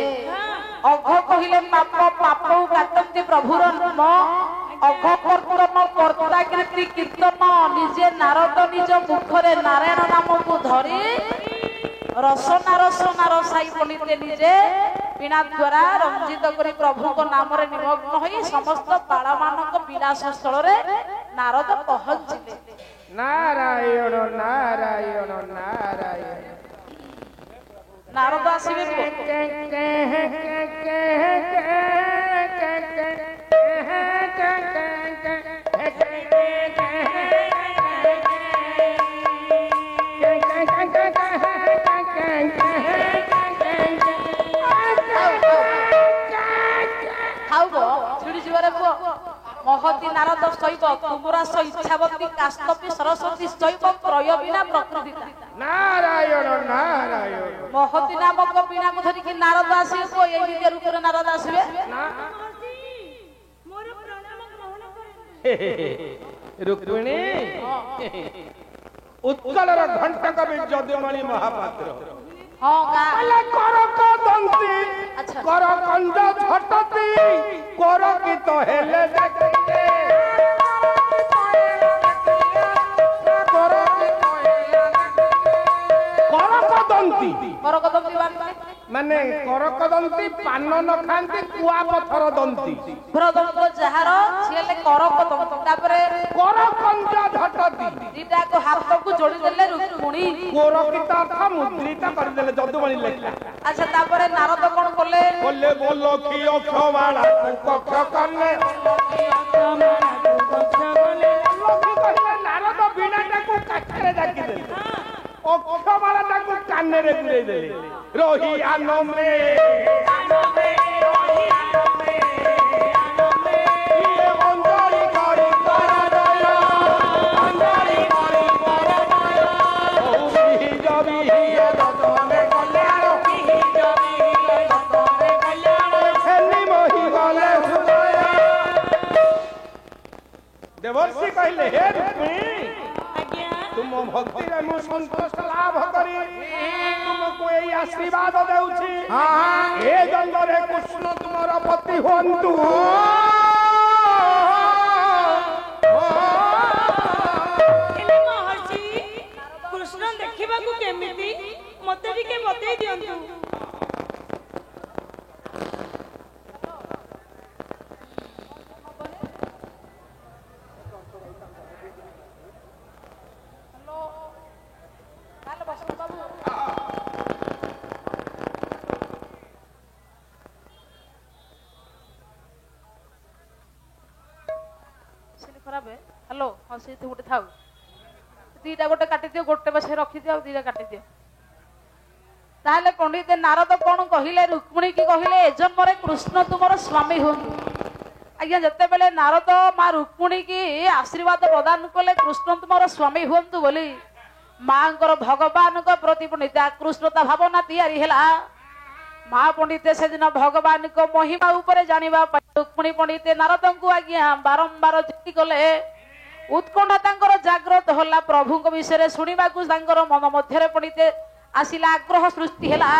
Speaker 1: अघ कहले पाप पाप काटंती प्रभुर नाम अघ कर्तन कर्ता कीर्ति कीर्तन निजे नारद निज मुखरे नारायण नाम को धरी রসনার সাই পণ্ডিতে নিজে বিনা দ্বারা রঞ্জিত করে প্রভুଙ୍କ নামরে নিমগ্ন হই সমস্ত বালମାନଙ୍କ বিলাস স্থଳରେ নারদ পহଞ୍ଚିଲେ।
Speaker 2: নারায়ণ নারায়ণ নারায়ণ।
Speaker 1: নারদ আসিবে মহতি নারদ শৈব তুমরা ইচ্ছাবতী কাস্তপী সরস্বতী শৈব প্রয় বিনা প্রকৃতিতা।
Speaker 2: নারায়ণ নারায়ণ।
Speaker 1: মহতি নামক বিনাକୁ ধরিকি নারদ আসিবে ଏମିତି ରୂପରେ ନାରଦ ଆସିବେ।
Speaker 4: ମୋର ପ୍ରଣାମ ଗ୍ରହଣ କରନ୍ତୁ।
Speaker 2: ରୁକ୍ମିଣୀ ଉତ୍କଳର ଘଣ୍ଟ କବି ଯଦୁମଣି ମହାପାତ୍ର
Speaker 1: ହଁ
Speaker 2: କରକ ଦନ୍ତୀ କର କଞ୍ଜ ଝଟତି କରକିତ ହେଲେ ଦେଖିଲେ କରକଦନ୍ତୀ ମାନେ କରକଦନ୍ତୀ ପାନ ନ ଖାଆନ୍ତି କୁଆ ପଥର ଦନ୍ତୀ
Speaker 1: ଯାହାର ସିଏ କରକଦନ୍ତୀ ତାପରେ
Speaker 2: କରକଞ୍ଜ ଝଟତି
Speaker 1: ଦିଟାକୁ ହାତକୁ ଯୋଡ଼ି ଦେଲେ ରୁକ୍ମିଣୀ
Speaker 2: କୋରକିତ ଅର୍ଥ ମୁଦ୍ରିତ କରିଦେଲେ ଯଦୁମଣି ଲେଖିଲା।
Speaker 1: ଆଚ୍ଛା ତାପରେ ନାରଦ କଣ କଲେ
Speaker 2: ବୋଲେ ବୋଲ କି ଅକ୍ଷମାଳା କକ୍ଷ କଲେ ନାରଦ ବୀଣାଟାକୁ କାଠରେ ଡାକିଦେଲେ ଅକ୍ଷମାଳାଟାକୁ କାନରେ ପୁରେଇ ଦେଲେ ରହି ଆନମେ ଅଞ୍ଜଳି କରି देवर्षि कहले हे रुक्मिणी तुम भक्ति रे मु संतोष लाभ करी तुमको ए आशीर्वाद देउछि हे जंगल रे कृष्ण तुमरा पति होंतु
Speaker 4: एले महर्षि कृष्ण देखिबा को केमिति मते टिके बतै दियंतु।
Speaker 1: हेलो हाँ से गोटे था दीटा गोटे काटी दियो गोटे बसे रखी दियो दीटा काटी दियो ताहले पंडित नारद कौन कहले रुक्मिणी की कहले ए जन्मरे कृष्ण तुमर स्वामी हुंतु। आज्ञा जते बेले नारद मां रुक्मिणी की आशीर्वाद प्रदान कले कृष्ण तुमर स्वामी हुंतु बोली मांकर भगवान को प्रति पंडित आकृष्टता भावना तैयारी हैला। मां पंडित से दिन भगवान को महिमा ऊपर जानिबा रुक्मिणी पंडित नारद को आज्ञा बारंबार जिति कले उत्कंठा तांकर जागृत होला प्रभु को विषय सुनिबा को तांकर मन मध्यरे पंडित आसिला आग्रह सृष्टि हैला।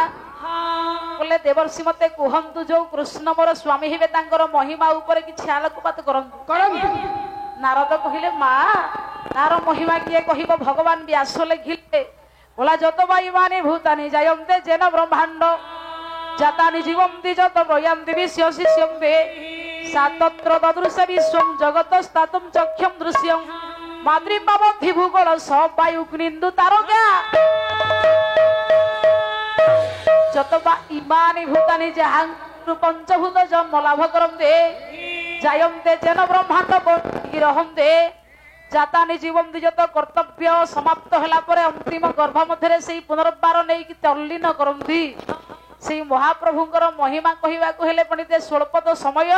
Speaker 1: बोले देवर्षि मते कहंतु जो कृष्ण मोर स्वामी हेबे तांकर महिमा ऊपर किछि आलोकपात करंतु। नारद कहिले मां तार महिमा किए कहिबो भगवान व्यास लिखिले बोला जत बाई माने भूतानि जायन्ते जेन ब्रह्मांड जातानि जीवन्ति जत प्रयान्ति विश्वसिष्यन्ते सातत्र तदृश विश्वं जगत स्तातुं चक्षुं दृश्यं मातृपावधि भूगोल सब वायुग्निन्दु तारका जत बा इमानि भूतानि जहां पंचभूत जन्म लाभ करन्ते जायन्ते जेन ब्रह्मांड रहन्ते जातानि जीवन्ति जत कर्तव्य समाप्त होला परे अंतिम गर्भ मध्यरे सेही पुनर्बार नै कि तल्लीन करन्ति से महाप्रभुंकर महिमा कहवाक हेले पंडित स्वल्पद समय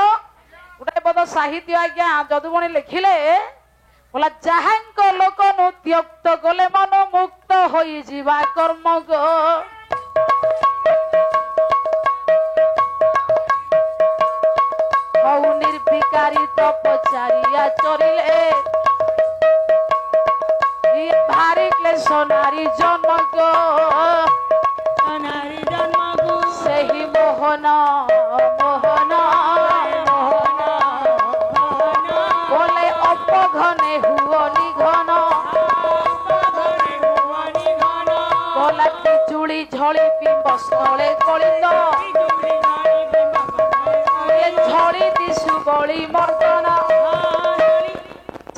Speaker 1: गोटे पद साहित्य आज्ञा जदुमणि लिखिले बोला जहांक लोक नु त्यक्त गले मन मुक्त होई जीवा कर्म गो हौ निर्विकारी तपचारिया चरिले ये भारी क्लेश नारी जन्म गो
Speaker 4: नारी जन्म गो
Speaker 1: सही मोहन मोहन बोले अपघने हुअनि घन बोला चूड़ी ঝড়ি বিম্বস্থলে কলিন্দ ঝড়ি দিশু বଳି মর্দন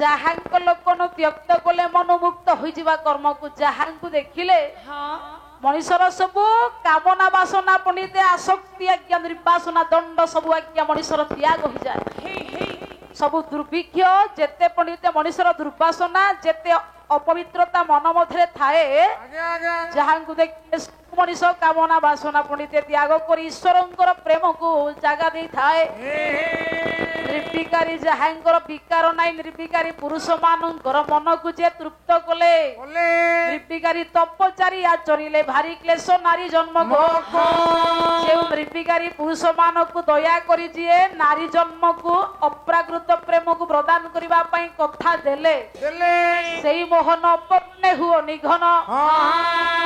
Speaker 1: যাহাঙ্ক লোকনু ত্যক্ত কলে মনোমুক্ত হইଯିବା কর্মকু যাহাঙ্কু দেখিলে মଣିষর সবু কামনা বাসনা পণ্ডিতে আসক্তি আজ্ঞা নির্বাসনা দণ্ড সবু আজ্ঞা মଣିষর ত্যাগ হয়ে যায় সবু দুর্ভিক্ষ যেতে পণ্ডিতে মଣିষর দুর্বাসনা যেতে অপবিত্রতা মন মধ্যে থাকে যাহাঙ্কু দেখে মଣିষ কামনা বাসনা পণ্ডিতে ত্যাগ করে ঈশ্বরঙ্কর প্রেমকু জাগা দেই থাকে ନିର୍ବିକାରୀ ଯାହାଙ୍କର ବିକାର ନାହିଁ ନିର୍ବିକାରୀ ପୁରୁଷ ମାନଙ୍କର ମନକୁ ଯେ ତୃପ୍ତ କଲେ ନିର୍ବିକାରୀ ତପଚାରୀ ଆଚରିଲେ ଭାରି କ୍ଲେଶ ନାରୀ ଜନ୍ମ ଯେଉଁ ନିର୍ବିକାରୀ ପୁରୁଷ ମାନଙ୍କୁ ଦୟା କରି ଯିଏ ନାରୀ ଜନ୍ମକୁ ଅପ୍ରାକୃତ ପ୍ରେମକୁ ପ୍ରଦାନ କରିବା ପାଇଁ କଥା ଦେଲେ ସେଇ ମୋହନ ଅପର୍ଣ୍ଣେ ହୁଅ ନିଘନ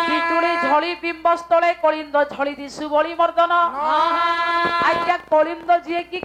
Speaker 1: ବିଜୁଳି ଝଳି ବିମ୍ବସ୍ଥଳେ କଳିନ୍ଦ ଝଳି ଦିଶୁ ବଳି ମର୍ଦନ ଆଜ୍ଞା କଳିନ୍ଦ ଯିଏ କି